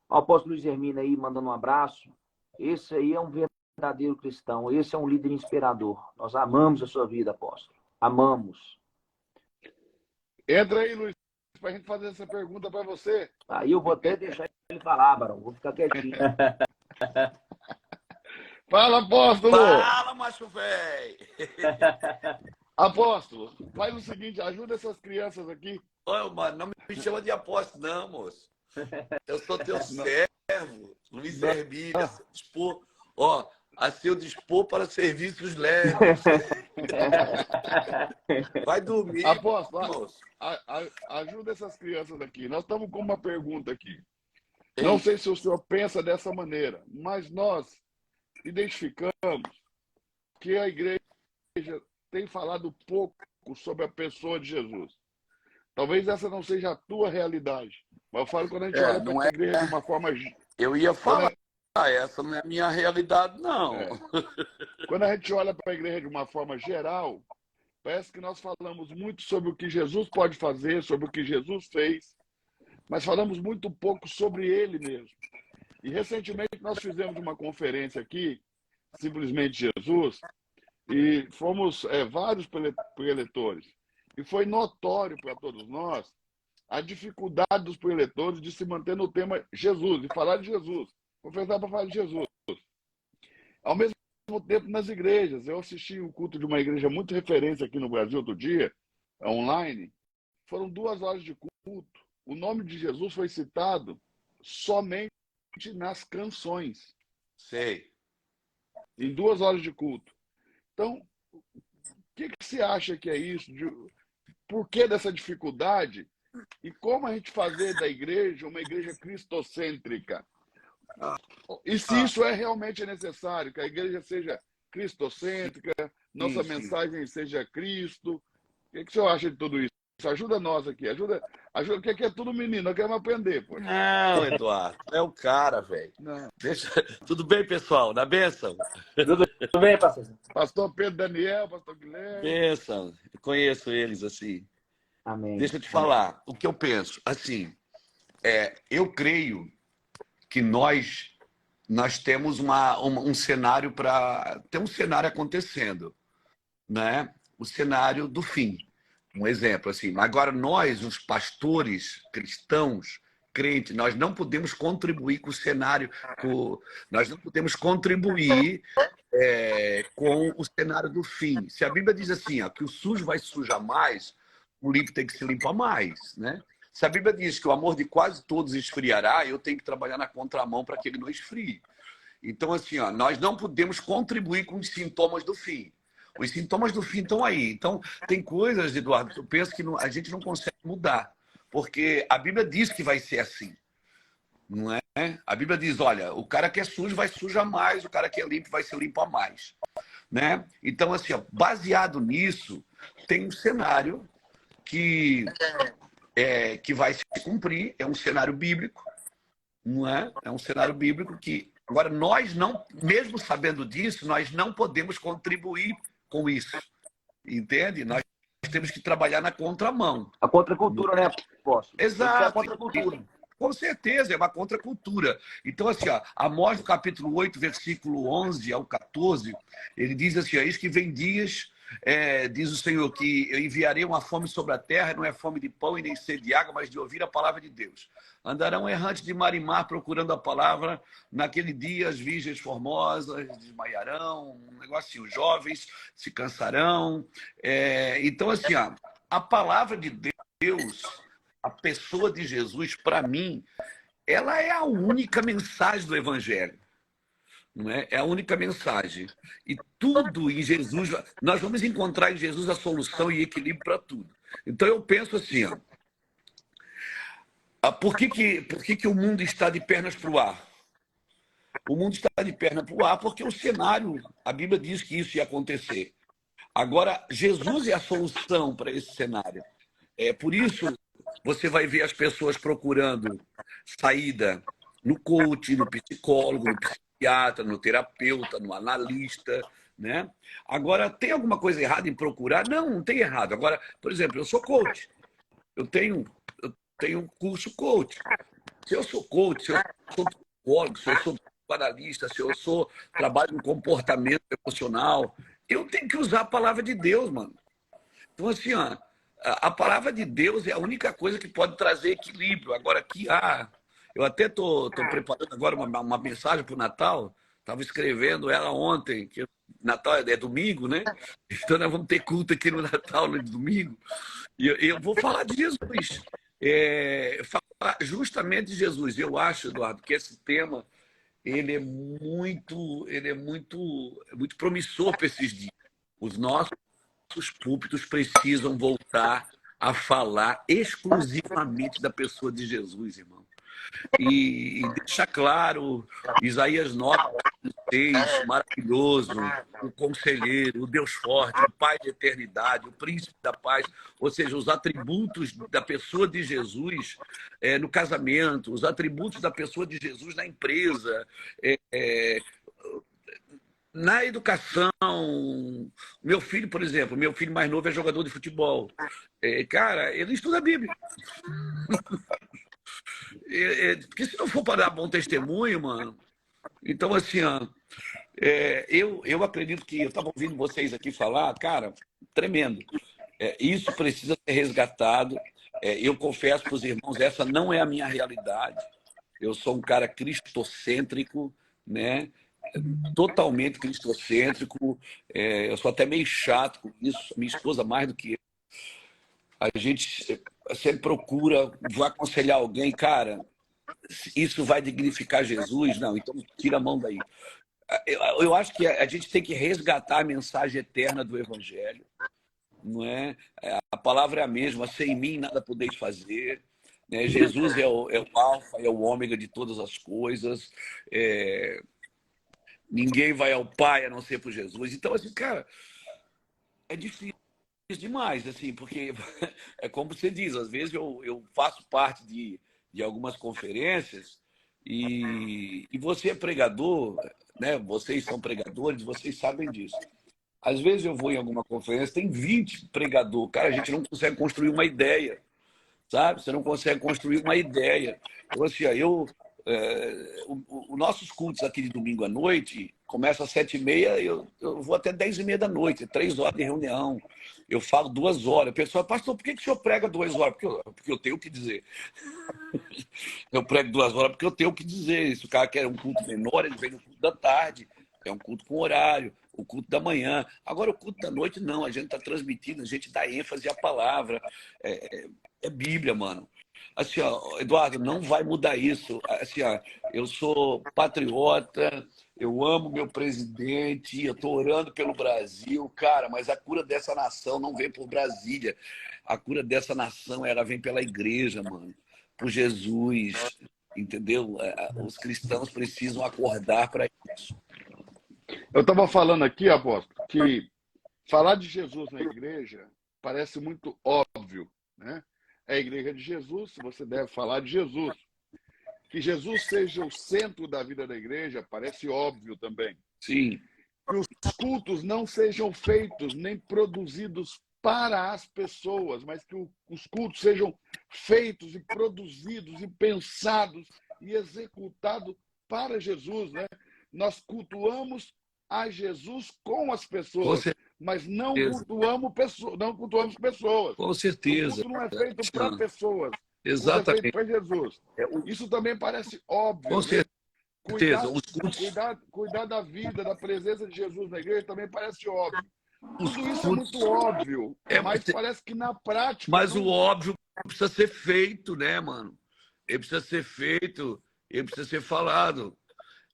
o apóstolo Luiz Hermino aí mandando um abraço? Esse aí é um verdadeiro cristão, esse é um líder inspirador. Nós amamos a sua vida, apóstolo. Amamos. Entra aí, Luiz, para a gente fazer essa pergunta para você. Aí eu vou até deixar ele falar, Barão. Vou ficar quietinho. Fala, apóstolo! Fala, macho velho! Apóstolo, faz o seguinte, ajuda essas crianças aqui. Ô, mano, não me chama de apóstolo, não, moço. Eu sou teu servo, Luiz Hermílio, a seu dispor, ó, a seu dispor para serviços leves. Vai dormir, Apóstolo, moço. ajuda essas crianças aqui. Nós estamos com uma pergunta aqui. Não sei se o senhor pensa dessa maneira, mas nós identificamos que a igreja tem falado pouco sobre a pessoa de Jesus. Talvez essa não seja a tua realidade, mas eu falo quando a gente olha para a igreja de uma forma... Eu ia falar, essa não é a minha realidade, não. Quando a gente olha para a igreja de uma forma geral, parece que nós falamos muito sobre o que Jesus pode fazer, sobre o que Jesus fez, mas falamos muito pouco sobre ele mesmo. E recentemente nós fizemos uma conferência aqui, simplesmente Jesus, e fomos vários preletores. E foi notório para todos nós a dificuldade dos preletores de se manter no tema Jesus, de falar de Jesus, confessar para falar de Jesus. Ao mesmo tempo, nas igrejas, eu assisti o culto de uma igreja muito referência aqui no Brasil outro dia, online, foram 2 horas de culto. O nome de Jesus foi citado somente nas canções. Sei. Em 2 horas de culto. Então, o que você acha que é isso? Por que dessa dificuldade? E como a gente fazer da igreja uma igreja cristocêntrica? E se isso é realmente necessário, que a igreja seja cristocêntrica, nossa mensagem seja Cristo. O que você acha de tudo isso? Ajuda nós aqui, ajuda, que é tudo menino, nós queremos aprender. Pô. Não, Eduardo, é o cara, velho. Tudo bem, pessoal? Na bênção? Tudo bem, pastor? Pastor Pedro Daniel, pastor Guilherme. Bênção, eu conheço eles assim. Amém. Deixa eu te falar o que eu penso. Assim, eu creio que nós temos um cenário tem um cenário acontecendo, né? O cenário do fim. Um exemplo assim. Agora nós, os pastores cristãos, crente, nós não podemos contribuir com o cenário, nós não podemos contribuir com o cenário do fim. Se a Bíblia diz assim, ó, que o sujo vai sujar mais, o limpo tem que se limpar mais, né? Se a Bíblia diz que o amor de quase todos esfriará, eu tenho que trabalhar na contramão para que ele não esfrie. Então, assim, ó, nós não podemos contribuir com os sintomas do fim. Os sintomas do fim estão aí. Então, tem coisas, Eduardo, que eu penso que a gente não consegue mudar. Porque a Bíblia diz que vai ser assim. Não é? A Bíblia diz, olha, o cara que é sujo vai sujar mais, o cara que é limpo vai se limpar mais. Né? Então, assim, ó, baseado nisso, tem um cenário que vai se cumprir, é um cenário bíblico, não é? É um cenário bíblico que... Agora, nós não, mesmo sabendo disso, nós não podemos contribuir com isso, entende? Nós temos que trabalhar na contramão. A contracultura, né, apóstolo? Exato. É a contracultura. Com certeza, é uma contracultura. Então, assim, ó, Amós, no capítulo 8, versículo 11 ao 14, ele diz assim, ó, eis que vem dias, diz o Senhor, que eu enviarei uma fome sobre a terra, não é fome de pão e nem sede de água, mas de ouvir a palavra de Deus. Andarão errantes de mar em mar procurando a palavra. Naquele dia as virgens formosas desmaiarão, um negócio assim, os jovens se cansarão. Então, assim, ó, a palavra de Deus, a pessoa de Jesus, para mim, ela é a única mensagem do Evangelho. Não é? É a única mensagem. E tudo em Jesus, nós vamos encontrar em Jesus a solução e equilíbrio para tudo. Então eu penso assim, ó, por que o mundo está de pernas para o ar? O mundo está de pernas para o ar porque o cenário, a Bíblia diz que isso ia acontecer. Agora, Jesus é a solução para esse cenário. Por isso, você vai ver as pessoas procurando saída no coach, no psicólogo, no psiquiatra, no terapeuta, no analista, né? Agora, tem alguma coisa errada em procurar? Não, não tem errado. Agora, por exemplo, eu sou coach. Eu tenho um curso coach. Se eu sou coach, se eu sou psicólogo, se eu sou analista, se eu trabalho no comportamento emocional, eu tenho que usar a palavra de Deus, mano. Então, assim, ó, a palavra de Deus é a única coisa que pode trazer equilíbrio. Agora, eu até estou preparando agora uma mensagem para o Natal, estava escrevendo ela ontem, que Natal é domingo, né? Então nós vamos ter culto aqui no Natal, no domingo, e eu vou falar de Jesus. Falar justamente de Jesus. Eu acho, Eduardo, que esse tema ele é muito promissor para esses dias. Os nossos púlpitos precisam voltar a falar exclusivamente da pessoa de Jesus, irmão. E deixa claro, Isaías 9:6, maravilhoso, o conselheiro, o Deus forte, o Pai de eternidade, o príncipe da paz, ou seja, os atributos da pessoa de Jesus no casamento, os atributos da pessoa de Jesus na empresa, na educação. Meu filho, por exemplo, meu filho mais novo é jogador de futebol. Cara, ele estuda a Bíblia. Porque se não for para dar bom testemunho, mano. Então, assim, ó, eu acredito que eu estava ouvindo vocês aqui falar, cara, tremendo. Isso precisa ser resgatado. Eu confesso para os irmãos, essa não é a minha realidade. Eu sou um cara cristocêntrico, né? Totalmente cristocêntrico. Eu sou até meio chato com isso. Minha esposa mais do que eu. A gente sempre procura, vou aconselhar alguém, cara, isso vai dignificar Jesus? Não, então tira a mão daí. Eu acho que a gente tem que resgatar a mensagem eterna do Evangelho, não é? A palavra é a mesma, sem mim nada podeis fazer. Né? Jesus é o alfa, é o ômega de todas as coisas. Ninguém vai ao Pai a não ser por Jesus. Então, assim, cara, é difícil demais, assim, porque é como você diz, às vezes eu faço parte de algumas conferências e você é pregador, né? Vocês são pregadores, vocês sabem disso. Às vezes eu vou em alguma conferência, tem 20 pregadores, cara, a gente não consegue construir uma ideia, sabe? Você não consegue construir uma ideia. Então, assim, Os nossos cultos aqui de domingo à noite começam às 7h30, eu vou até 10h30 da noite, 3 horas de reunião. Eu falo 2 horas. O pessoal, pastor, por que o senhor prega 2 horas? Porque eu tenho o que dizer. Eu prego 2 horas porque eu tenho o que dizer. Se o cara quer um culto menor, ele vem no culto da tarde. É um culto com horário, o culto da manhã. Agora, o culto da noite, não. A gente está transmitindo, a gente dá ênfase à palavra. É Bíblia, mano. Assim, ó, Eduardo, não vai mudar isso. Assim, ó, eu sou patriota, eu amo meu presidente, eu estou orando pelo Brasil, cara, mas a cura dessa nação não vem por Brasília. A cura dessa nação, ela vem pela igreja, mano, por Jesus, entendeu? Os cristãos precisam acordar para isso. Eu estava falando aqui, apóstolo, que falar de Jesus na igreja parece muito óbvio, né? É a igreja de Jesus, você deve falar de Jesus. Que Jesus seja o centro da vida da igreja parece óbvio também. Sim. Que os cultos não sejam feitos nem produzidos para as pessoas, mas que os cultos sejam feitos e produzidos e pensados e executados para Jesus, né? Nós cultuamos a Jesus com as pessoas, mas não cultuamos pessoas. Com certeza. O culto não é feito para pessoas. Exatamente. O culto é feito para Jesus. Isso também parece óbvio. Com certeza. Cuidar da vida, da presença de Jesus na igreja também parece óbvio. Tudo isso é muito óbvio, mas parece que na prática... Mas o óbvio precisa ser feito, né, mano? Ele precisa ser feito, ele precisa ser falado,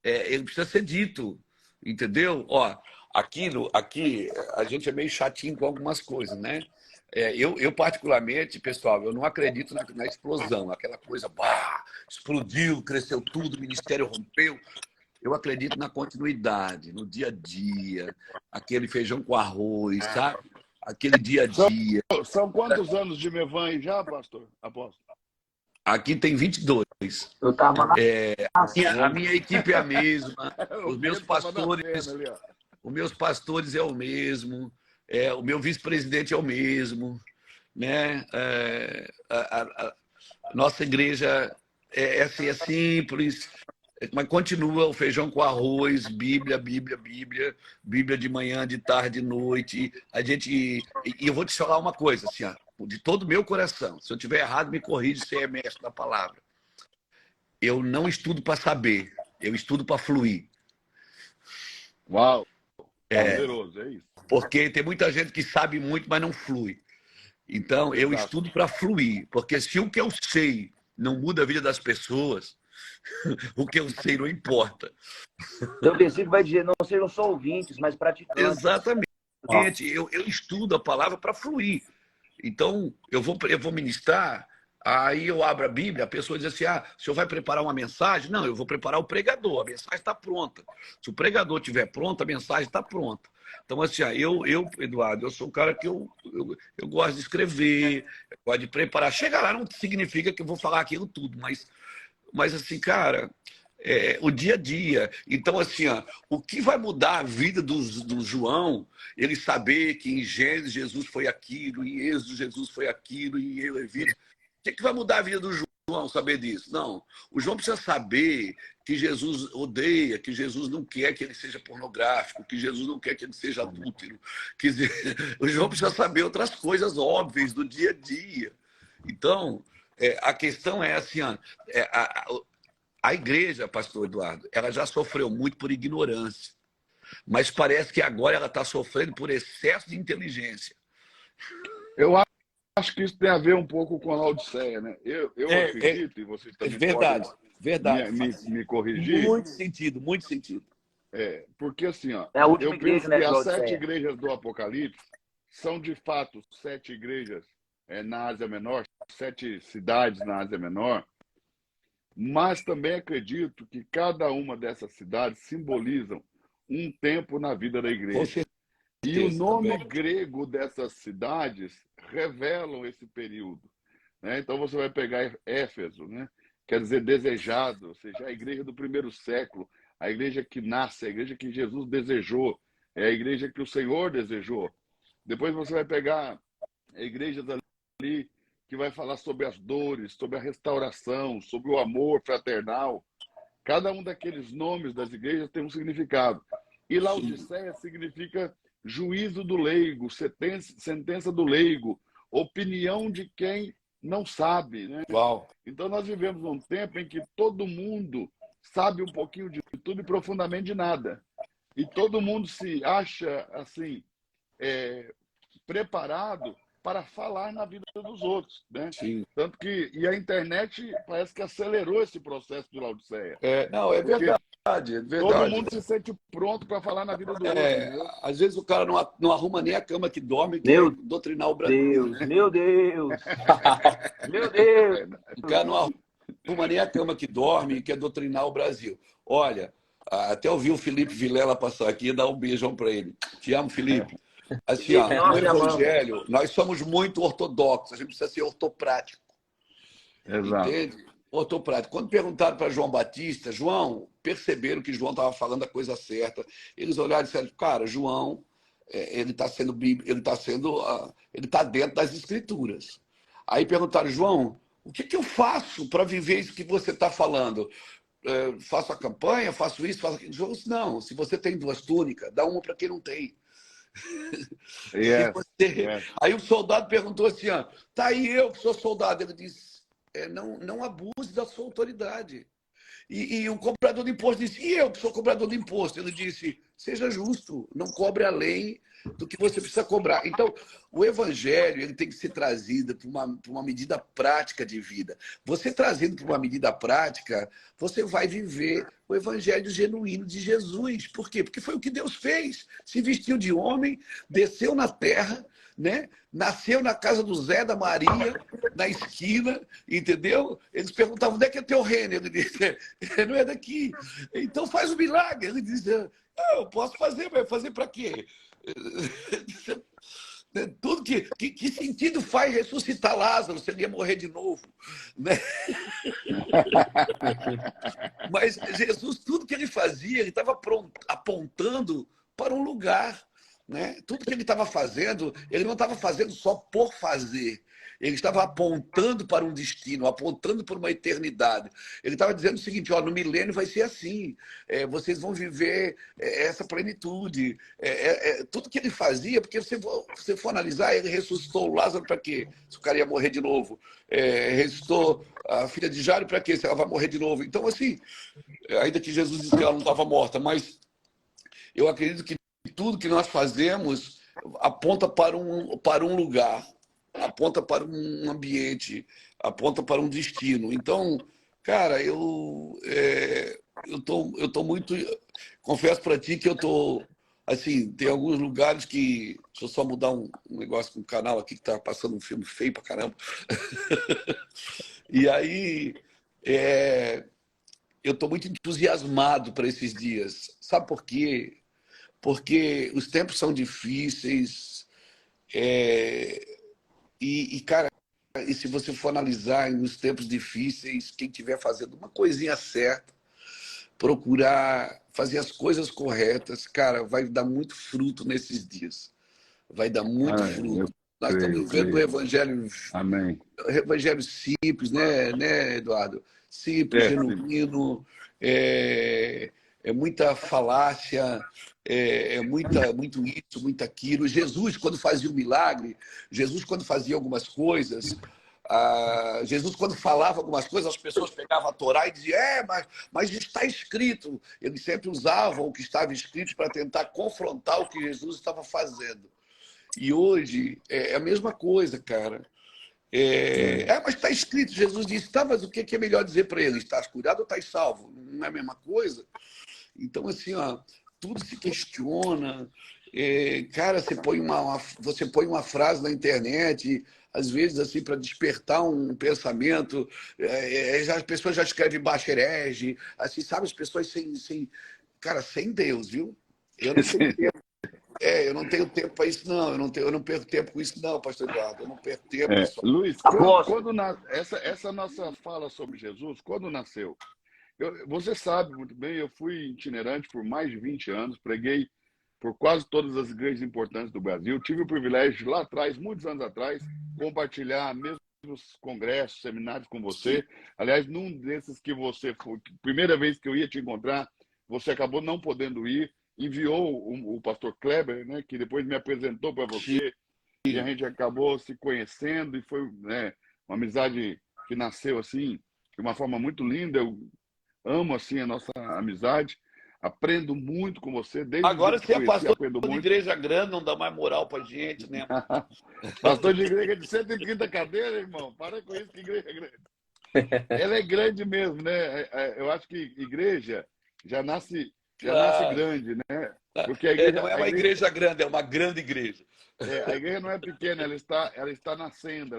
ele precisa ser dito, entendeu? Ó, aqui a gente é meio chatinho com algumas coisas, né? Eu particularmente, pessoal, eu não acredito na explosão, aquela coisa, explodiu, cresceu tudo, o ministério rompeu. Eu acredito na continuidade, no dia a dia, aquele feijão com arroz, sabe? Aquele dia a dia. São quantos anos de Mevan aí já, pastor? Apóstolo? Aqui tem 22. Eu tava lá. A minha equipe é a mesma, os meus pastores é o mesmo, o meu vice-presidente é o mesmo, né? A nossa igreja é simples, mas continua o feijão com arroz, Bíblia de manhã, de tarde, de noite. E eu vou te falar uma coisa, assim, de todo o meu coração. Se eu estiver errado, me corrige, você é mestre da palavra. Eu não estudo para saber, eu estudo para fluir. Uau! Poderoso, é isso. Porque tem muita gente que sabe muito, mas não flui. Então, eu estudo para fluir. Porque se o que eu sei não muda a vida das pessoas, o que eu sei não importa. Então, o versículo vai dizer, não sejam só ouvintes, mas praticantes. Exatamente. Eu estudo a palavra para fluir. Então, eu vou ministrar, aí eu abro a Bíblia, a pessoa diz assim, o senhor vai preparar uma mensagem? Não, eu vou preparar o pregador, a mensagem está pronta. Se o pregador estiver pronto, a mensagem está pronta. Então, assim, Eduardo, eu sou um cara que eu gosto de escrever, eu gosto de preparar. Chegar lá não significa que eu vou falar aquilo tudo, mas assim, cara, o dia a dia. Então, assim, o que vai mudar a vida do João, ele saber que em Gênesis Jesus foi aquilo, em Êxodo Jesus foi aquilo, em Levítico. O que vai mudar a vida do João saber disso? Não. O João precisa saber que Jesus odeia, que Jesus não quer que ele seja pornográfico, que Jesus não quer que ele seja adúltero. O João precisa saber outras coisas óbvias do dia a dia. Então, a questão é assim, a igreja, pastor Eduardo, ela já sofreu muito por ignorância, mas parece que agora ela está sofrendo por excesso de inteligência. Eu acho que isso tem a ver um pouco com a Laodiceia, né? Eu acredito, e vocês também verdade. Me corrigir. Muito sentido, muito sentido. Porque assim, eu igreja, penso né, que as 7 igrejas do Apocalipse são de fato 7 igrejas na Ásia Menor, 7 cidades na Ásia Menor, mas também acredito que cada uma dessas cidades simbolizam um tempo na vida da igreja. E o nome grego dessas cidades revelam esse período, né? Então você vai pegar Éfeso, né? Quer dizer desejado, ou seja, a igreja do primeiro século, a igreja que nasce, a igreja que Jesus desejou, é a igreja que o Senhor desejou. Depois você vai pegar igrejas ali que vai falar sobre as dores, sobre a restauração, sobre o amor fraternal. Cada um daqueles nomes das igrejas tem um significado. E Laodiceia significa juízo do leigo, sentença do leigo, opinião de quem não sabe, né? Uau. Então nós vivemos num tempo em que todo mundo sabe um pouquinho de tudo e profundamente de nada. E todo mundo se acha assim preparado para falar na vida dos outros, né? Sim. Tanto que a internet parece que acelerou esse processo de Laodiceia. Não, é Porque verdade, é verdade. todo mundo se sente pronto para falar na vida do outro, entendeu? Às vezes o cara não arruma nem a cama que dorme, que é doutrinar o Brasil. Né? Meu Deus! Meu Deus! O cara não arruma nem a cama que dorme, que é doutrinar o Brasil. Olha, até ouvi o Felipe Vilela passar aqui e dar um beijão para ele. Te amo, Felipe. Assim, ó, no Evangelho, nós somos muito ortodoxos, a gente precisa ser ortoprático. Exato. Entende? Ortoprático. Quando perguntaram para João Batista, João, perceberam que João estava falando a coisa certa. Eles olharam e disseram, cara, João, ele está sendo ele está dentro das Escrituras. Aí perguntaram, João, o que eu faço para viver isso que você está falando? Faço a campanha, faço isso, faço aquilo. João disse, não, se você tem 2 túnicas, dá uma para quem não tem. Aí o soldado perguntou assim, tá aí eu que sou soldado. Ele disse, não abuse da sua autoridade. E o cobrador de imposto disse, e eu que sou cobrador de imposto? Ele disse, seja justo, não cobre além do que você precisa cobrar. Então, o evangelho ele tem que ser trazido para uma medida prática de vida. Você trazendo para uma medida prática, você vai viver o evangelho genuíno de Jesus. Por quê? Porque foi o que Deus fez. Se vestiu de homem, desceu na terra, né? Nasceu na casa do Zé, da Maria, na esquina, entendeu? Eles perguntavam, onde é que é teu reino? Ele disse, não é daqui. Então faz um milagre. Ele disse, eu posso fazer, mas fazer para quê? Tudo que sentido faz ressuscitar Lázaro se ele ia morrer de novo, né? Mas Jesus, tudo que ele fazia, ele estava apontando para um lugar, né? Tudo que ele estava fazendo, ele não estava fazendo só por fazer. Ele estava apontando para um destino, apontando para uma eternidade. Ele estava dizendo o seguinte, no milênio vai ser assim, vocês vão viver essa plenitude. Tudo que ele fazia, porque se você for analisar, ele ressuscitou o Lázaro para quê? Se o cara ia morrer de novo. Ressuscitou a filha de Jairo para quê? Se ela vai morrer de novo. Então, assim, ainda que Jesus disse que ela não estava morta, mas eu acredito que tudo que nós fazemos aponta para um lugar, aponta para um ambiente, aponta para um destino. Então, cara, eu tô muito... Confesso para ti que eu tô... Assim, tem alguns lugares que... Deixa eu só mudar um negócio com o canal aqui, que tá passando um filme feio pra caramba. E aí, eu tô muito entusiasmado para esses dias. Sabe por quê? Porque os tempos são difíceis, cara, e se você for analisar nos tempos difíceis, quem estiver fazendo uma coisinha certa, procurar fazer as coisas corretas, cara, vai dar muito fruto nesses dias. Vai dar muito fruto. Nós estamos vendo o evangelho, Amém. Evangelho simples, né, Eduardo? Simples, genuíno, é muita falácia, muito isso, muito aquilo. Jesus, quando fazia um milagre, Jesus, quando fazia algumas coisas, Jesus, quando falava algumas coisas, as pessoas pegavam a Torá e diziam, mas está escrito. Eles sempre usavam o que estava escrito para tentar confrontar o que Jesus estava fazendo. E hoje é a mesma coisa, cara. Mas está escrito, Jesus disse, mas o que é melhor dizer para eles? Estás curado ou estás salvo? Não é a mesma coisa? Então, assim, tudo se questiona. Cara, você põe uma frase na internet, às vezes, assim, para despertar um pensamento, as pessoas já escrevem baixo herege, assim, sabe? As pessoas cara, sem Deus, viu? Eu não tenho tempo. Eu não tenho tempo para isso, não. Eu não perco tempo com isso, não, pastor Eduardo. Eu não perco tempo. Luiz, essa nossa fala sobre Jesus, quando nasceu? Você sabe muito bem, eu fui itinerante por mais de 20 anos, preguei por quase todas as igrejas importantes do Brasil. Tive o privilégio, lá atrás, muitos anos atrás, compartilhar a mesma congressos, seminários com você. Aliás, num desses que você foi, primeira vez que eu ia te encontrar, você acabou não podendo ir, enviou o pastor Kleber, né, que depois me apresentou para você, e a gente acabou se conhecendo, e foi, né, uma amizade que nasceu assim, de uma forma muito linda. Eu amo assim a nossa amizade, aprendo muito com você, desde o dia Agora que você é conheci, pastor aprendo de muito. igreja grande, não dá mais moral pra gente, né? Pastor de igreja de 130 cadeiras, irmão, para com isso, que igreja é grande. Ela é grande mesmo, né? Eu acho que igreja já nasce Claro. grande, né? Porque a Não é uma igreja, igreja grande, é uma grande igreja. a igreja não é pequena, ela está nascendo,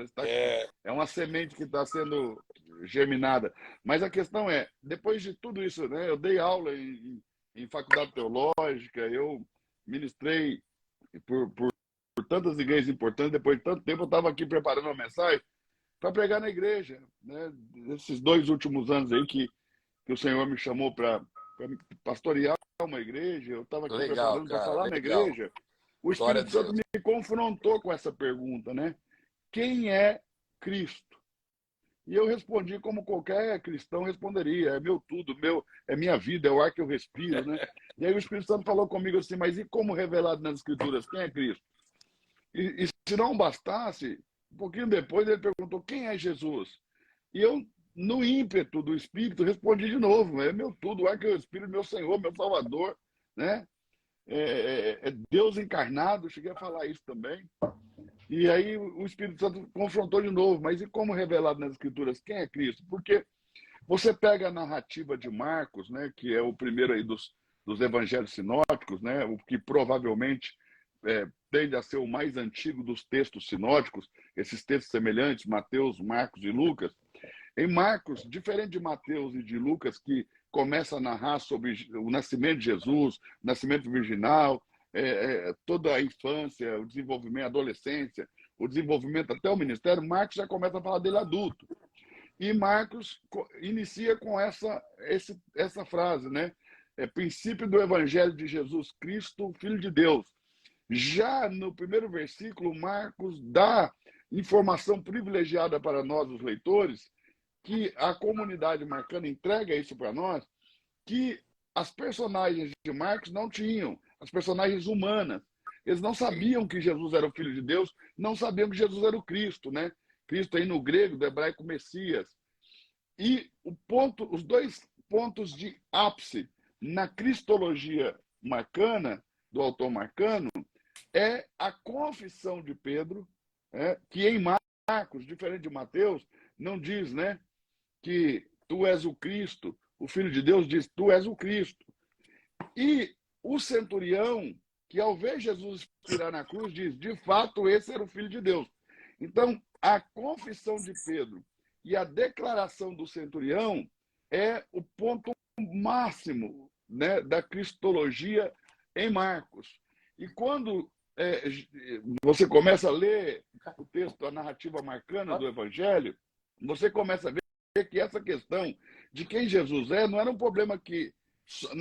é uma semente que está sendo germinada. Mas a questão é, depois de tudo isso, né? Eu dei aula em faculdade teológica, eu ministrei por tantas igrejas importantes. Depois de tanto tempo, eu estava aqui preparando uma mensagem para pregar na igreja, né? Esses 2 últimos anos aí que o Senhor me chamou para pastorear uma igreja, eu estava aqui Legal, preparando para cara, falar na legal. igreja. O Glória a Espírito Santo Deus. me confrontou com essa pergunta, né? Quem é Cristo? E eu respondi como qualquer cristão responderia: é meu tudo, é minha vida, é o ar que eu respiro, né? E aí o Espírito Santo falou comigo assim: mas e como revelado nas Escrituras, quem é Cristo? E se não bastasse, um pouquinho depois ele perguntou: quem é Jesus? E eu, no ímpeto do Espírito, respondi de novo: é meu tudo, o ar que eu respiro, meu Senhor, meu Salvador, né? É Deus encarnado. Cheguei a falar isso também. E aí o Espírito Santo confrontou de novo: mas e como revelado nas Escrituras, quem é Cristo? Porque você pega a narrativa de Marcos, né, que é o primeiro aí dos evangelhos sinóticos, né, o que provavelmente tende a ser o mais antigo dos textos sinóticos, esses textos semelhantes, Mateus, Marcos e Lucas. Em Marcos, diferente de Mateus e de Lucas, que começa a narrar sobre o nascimento de Jesus, o nascimento virginal, toda a infância, o desenvolvimento, a adolescência, o desenvolvimento até o ministério, Marcos já começa a falar dele adulto. E Marcos inicia com essa frase, né? Princípio do Evangelho de Jesus Cristo, Filho de Deus. Já no primeiro versículo, Marcos dá informação privilegiada para nós, os leitores, que a comunidade marcana entrega isso para nós, que as personagens de Marcos não tinham, as personagens humanas. Eles não sabiam que Jesus era o Filho de Deus, não sabiam que Jesus era o Cristo, né? Cristo aí no grego, do hebraico Messias. E os 2 pontos de ápice na cristologia marcana, do autor marcano, é a confissão de Pedro, que em Marcos, diferente de Mateus, não diz, né, que tu és o Cristo, o Filho de Deus diz, tu és o Cristo. E o centurião, que ao ver Jesus expirar na cruz, diz, de fato, esse era o Filho de Deus. Então, a confissão de Pedro e a declaração do centurião é o ponto máximo, né, da cristologia em Marcos. E quando você começa a ler o texto, a narrativa marcana do Evangelho, você começa a ver que essa questão de quem Jesus não era um problema que só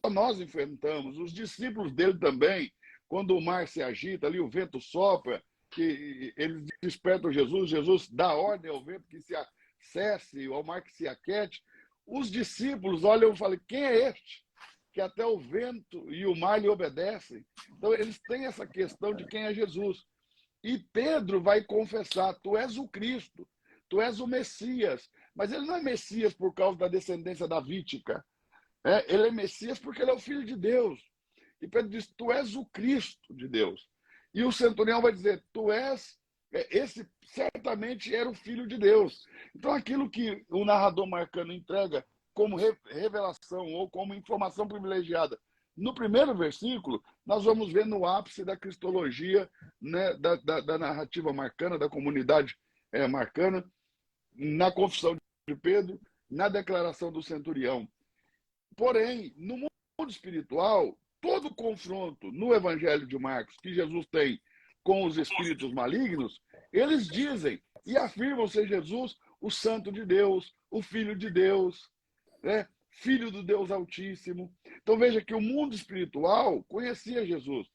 nós enfrentamos. Os discípulos dele também, quando o mar se agita, ali o vento sopra, que eles despertam Jesus dá ordem ao vento que se cesse, ao mar que se aquete. Os discípulos olham e falam: quem é este? Que até o vento e o mar lhe obedecem. Então, eles têm essa questão de quem é Jesus. E Pedro vai confessar: tu és o Cristo, tu és o Messias. Mas ele não é Messias por causa da descendência davídica. Ele é Messias porque ele é o Filho de Deus. E Pedro diz: tu és o Cristo de Deus. E o centurião vai dizer: tu és, esse certamente era o Filho de Deus. Então, aquilo que o narrador marcano entrega como revelação ou como informação privilegiada no primeiro versículo, nós vamos ver no ápice da cristologia, né, da narrativa marcana, da comunidade marcana, na confissão de Pedro, na declaração do centurião. Porém, no mundo espiritual, todo confronto no Evangelho de Marcos que Jesus tem com os espíritos malignos, eles dizem e afirmam ser Jesus o Santo de Deus, o Filho de Deus, Filho do Deus Altíssimo. Então veja que o mundo espiritual conhecia Jesus,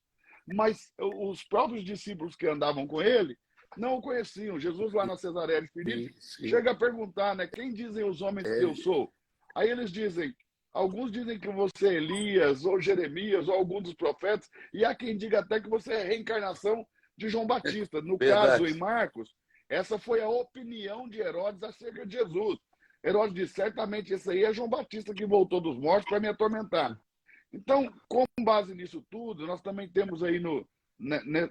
mas os próprios discípulos que andavam com ele não o conheciam. Jesus lá na Cesareia de Filipe sim. chega a perguntar, né? Quem dizem os homens que eu sou? Aí eles dizem, alguns dizem que você é Elias, ou Jeremias, ou algum dos profetas, e há quem diga até que você é a reencarnação de João Batista. No caso, em Marcos, essa foi a opinião de Herodes acerca de Jesus. Herodes disse, certamente esse aí é João Batista que voltou dos mortos para me atormentar. Então, com base nisso tudo, nós também temos aí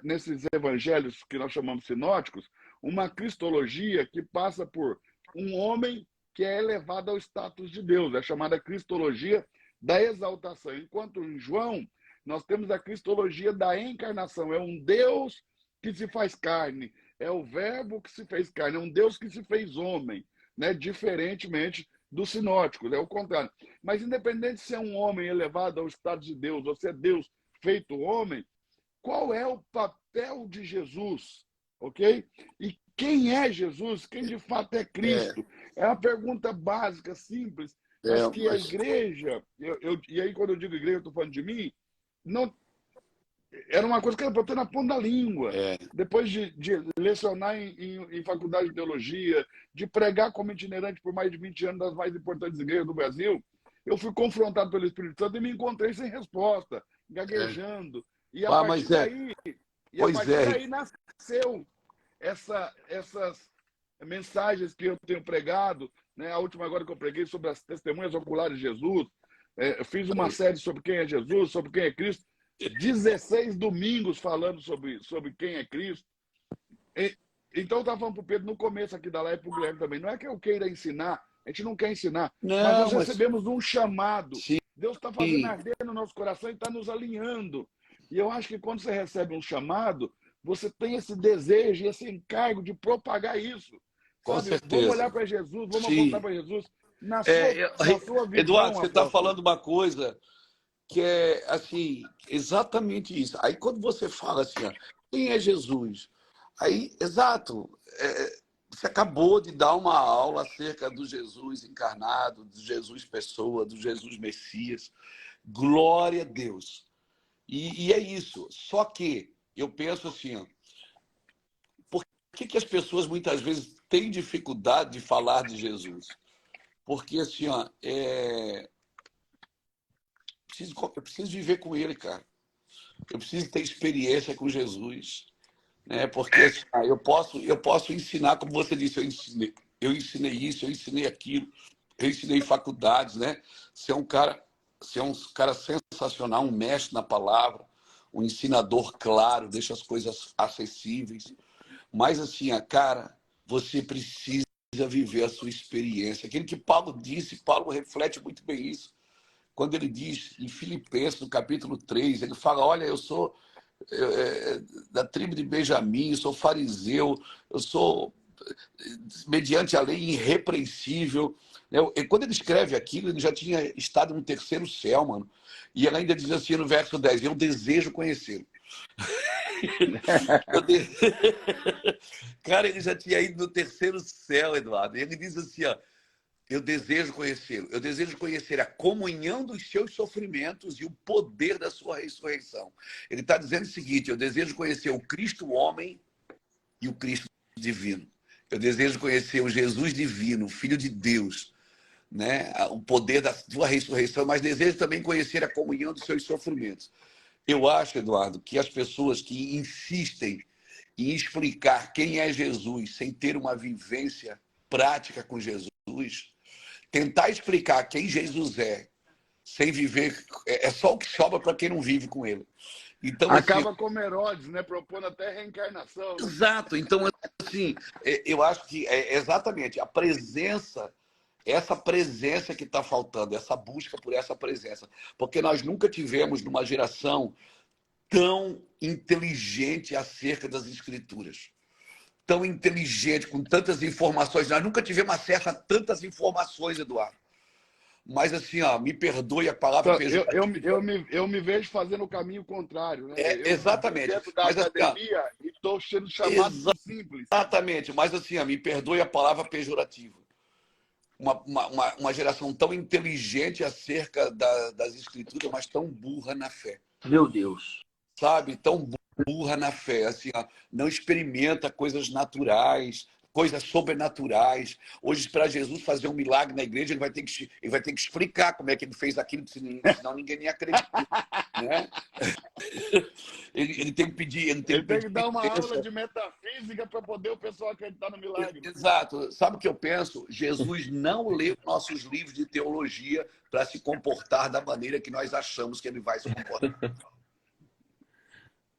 nesses evangelhos que nós chamamos sinóticos, uma cristologia que passa por um homem que é elevado ao status de Deus, é chamada cristologia da exaltação. Enquanto em João, nós temos a cristologia da encarnação, é um Deus que se faz carne, é o verbo que se fez carne, é um Deus que se fez homem, né? Diferentemente dos sinóticos, é o contrário. Mas independente de ser um homem elevado ao estado de Deus, ou se é Deus feito homem, qual é o papel de Jesus, ok? E quem é Jesus? Quem de fato é Cristo? É uma pergunta básica, simples, mas que a igreja, e aí quando eu digo igreja, eu estou falando de mim, não, era uma coisa que era para ter na ponta da língua. Depois de lecionar em faculdade de teologia, de pregar como itinerante por mais de 20 anos das mais importantes igrejas do Brasil, eu fui confrontado pelo Espírito Santo e me encontrei sem resposta, gaguejando. E a partir daí nasceu essas mensagens que eu tenho pregado, né? A última agora que eu preguei sobre as testemunhas oculares de Jesus, eu fiz uma série sobre quem é Jesus, sobre quem é Cristo, 16 domingos falando sobre quem é Cristo. Então eu estava falando para o Pedro no começo aqui da live, para o Guilherme também, não é que eu queira ensinar, a gente não quer ensinar, mas nós recebemos um chamado. Sim. Deus está fazendo arder no nosso coração e está nos alinhando. E eu acho que quando você recebe um chamado, você tem esse desejo e esse encargo de propagar isso. Com sabe? certeza. Vamos olhar para Jesus, vamos apontar para Jesus na sua visão. Eduardo, você está apóstolo. falando uma coisa que é assim, exatamente isso. Aí quando você fala assim, ó, quem é Jesus? Aí, exato, você acabou de dar uma aula acerca do Jesus encarnado, do Jesus pessoa, do Jesus Messias. Glória a Deus. E é isso. Só que eu penso assim, ó, por que as pessoas muitas vezes têm dificuldade de falar de Jesus? Porque assim, ó, eu preciso viver com ele, cara. Eu preciso ter experiência com Jesus, né? Porque assim, eu posso ensinar, como você disse, eu ensinei isso, eu ensinei aquilo, eu ensinei em faculdades, né? Ser um cara sensacional, um mestre na palavra, um ensinador claro, deixa as coisas acessíveis. Mas assim, cara, você precisa viver a sua experiência. Aquilo que Paulo disse, Paulo reflete muito bem isso. Quando ele diz em Filipenses, no capítulo 3, ele fala, olha, eu sou da tribo de Benjamim, eu sou fariseu, eu sou, mediante a lei, irrepreensível. E quando ele escreve aquilo, ele já tinha estado no terceiro céu, mano. E ele ainda diz assim no verso 10, eu desejo conhecê-lo. Cara, ele já tinha ido no terceiro céu, Eduardo. E ele diz assim, ó, eu desejo conhecê-lo. Eu desejo conhecer a comunhão dos seus sofrimentos e o poder da sua ressurreição. Ele está dizendo o seguinte, eu desejo conhecer o Cristo homem e o Cristo divino. Eu desejo conhecer o Jesus divino, o Filho de Deus, né? O poder da sua ressurreição, mas desejo também conhecer a comunhão dos seus sofrimentos. Eu acho, Eduardo, que as pessoas que insistem em explicar quem é Jesus sem ter uma vivência prática com Jesus, tentar explicar quem Jesus é sem viver, é só o que sobra para quem não vive com ele. Então, acaba assim, como Herodes, né? Propondo até reencarnação. Exato. Então, assim, eu acho que é exatamente a presença, essa presença que está faltando, essa busca por essa presença. Porque nós nunca tivemos numa geração tão inteligente acerca das Escrituras. Tão inteligente, com tantas informações. Nós nunca tivemos acesso a tantas informações, Eduardo. Mas assim, ó, me perdoe a palavra pejorativa. Eu me vejo fazendo o caminho contrário, né? Exatamente. Eu da mas, academia e estou sendo chamado de simples. Exatamente. Mas assim, ó, me perdoe a palavra pejorativa. Uma geração tão inteligente acerca das Escrituras, mas tão burra na fé. Meu Deus. Sabe? Tão burra na fé, assim, ó, não experimenta coisas naturais, coisas sobrenaturais. Hoje, para Jesus fazer um milagre na igreja, ele vai ter que explicar como é que ele fez aquilo, senão ninguém nem acredita, né? Ele tem que pedir, ele tem Ele que tem pedir que dar uma aula licença. de metafísica para poder o pessoal acreditar no milagre. Exato. Sabe o que eu penso? Jesus não leu nossos livros de teologia para se comportar da maneira que nós achamos que ele vai se comportar.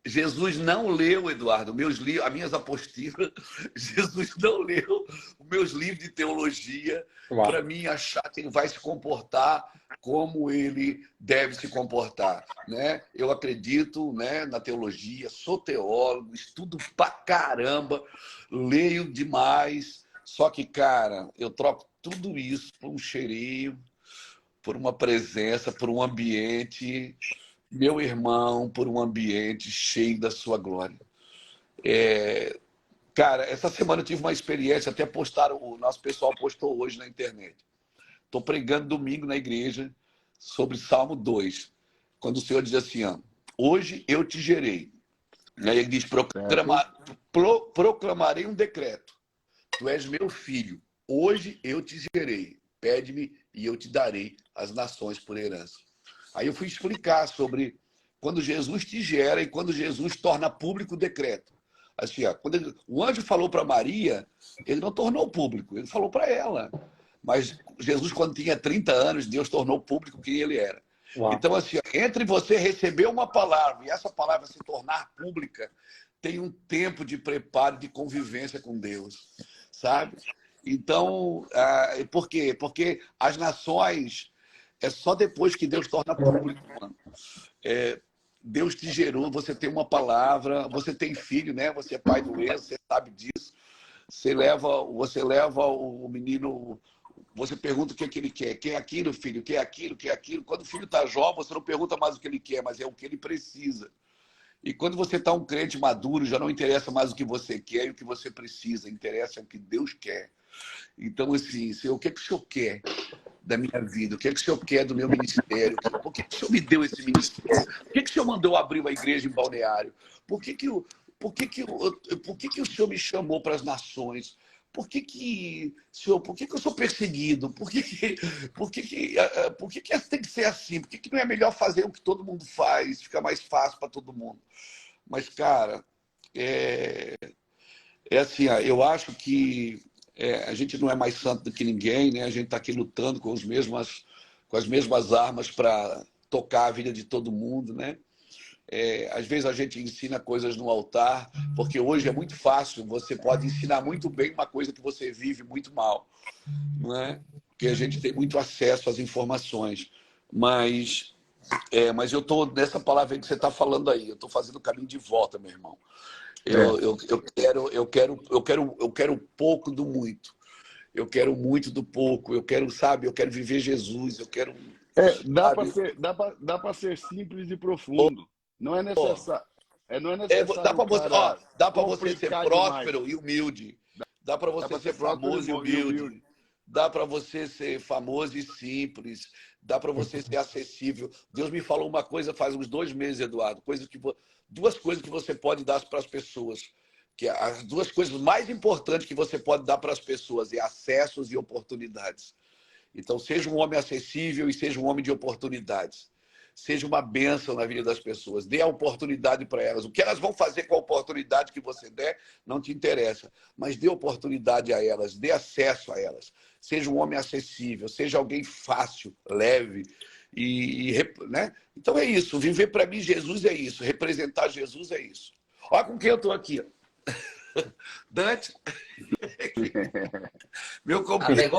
Jesus não leu, Eduardo, meus livros, as minhas apostilas. Jesus não leu os meus livros de teologia para mim achar que ele vai se comportar como ele deve se comportar, né? Eu acredito, né, na teologia, sou teólogo, estudo pra caramba, leio demais. Só que, cara, eu troco tudo isso por um cheirinho, por uma presença, por um ambiente, meu irmão, por um ambiente cheio da sua glória. Cara, essa semana eu tive uma experiência, até postaram, o nosso pessoal postou hoje na internet. Estou pregando domingo na igreja sobre Salmo 2, quando o Senhor diz assim, ó, hoje eu te gerei. Aí ele diz, proclamarei um decreto. Tu és meu filho. Hoje eu te gerei. Pede-me e eu te darei as nações por herança. Aí eu fui explicar sobre quando Jesus te gera e quando Jesus torna público o decreto. Assim, ó, quando o anjo falou para Maria, ele não tornou público, ele falou para ela. Mas Jesus, quando tinha 30 anos, Deus tornou público quem ele era. Uau. Então, assim, entre você receber uma palavra e essa palavra se tornar pública, tem um tempo de preparo, de convivência com Deus, sabe? Então, por quê? Porque as nações, é só depois que Deus torna público, mano. Deus te gerou, você tem uma palavra, você tem filho, né? Você é pai do Enzo, você sabe disso. Você leva o menino, você pergunta o que é que ele quer. Quer aquilo, filho? Quer aquilo? Quer aquilo? Quando o filho está jovem, você não pergunta mais o que ele quer, mas é o que ele precisa. E quando você está um crente maduro, já não interessa mais o que você quer e o que você precisa, interessa o que Deus quer. Então, assim, Senhor, o que é que o Senhor quer da minha vida? O que é que o Senhor quer do meu ministério? Por que o Senhor me deu esse ministério? Por que o Senhor mandou abrir uma igreja em Balneário? Por que o Senhor me chamou para as nações? Senhor, por que eu sou perseguido? Por que tem que ser assim? Por que não é melhor fazer o que todo mundo faz? Fica mais fácil para todo mundo. Mas, cara, é assim, eu acho que a gente não é mais santo do que ninguém, né? A gente está aqui lutando com as mesmas armas para tocar a vida de todo mundo, né? Às vezes a gente ensina coisas no altar, porque hoje é muito fácil, você pode ensinar muito bem uma coisa que você vive muito mal, não é? Porque a gente tem muito acesso às informações. Mas eu estou nessa palavra aí que você está falando aí, eu estou fazendo o caminho de volta, meu irmão. Eu quero pouco do muito. Eu quero muito do pouco. Eu quero viver Jesus. Eu quero. Dá para ser simples e profundo. Não é necessário. Não é necessário. Dá para você ser próspero e humilde. Dá para você ser famoso e humilde. Dá para você ser famoso e simples. Dá para você ser acessível. Deus me falou uma coisa faz uns 2 meses, Eduardo. Duas coisas que você pode dar para as pessoas. Que as 2 coisas mais importantes que você pode dar para as pessoas é acessos e oportunidades. Então, seja um homem acessível e seja um homem de oportunidades. Seja uma bênção na vida das pessoas. Dê a oportunidade para elas. O que elas vão fazer com a oportunidade que você der não te interessa. Mas dê oportunidade a elas, dê acesso a elas. Seja um homem acessível, seja alguém fácil, leve. Né? Então é isso. Viver para mim, Jesus é isso. Representar Jesus é isso. Olha com quem eu estou aqui. Dante. Meu companheiro.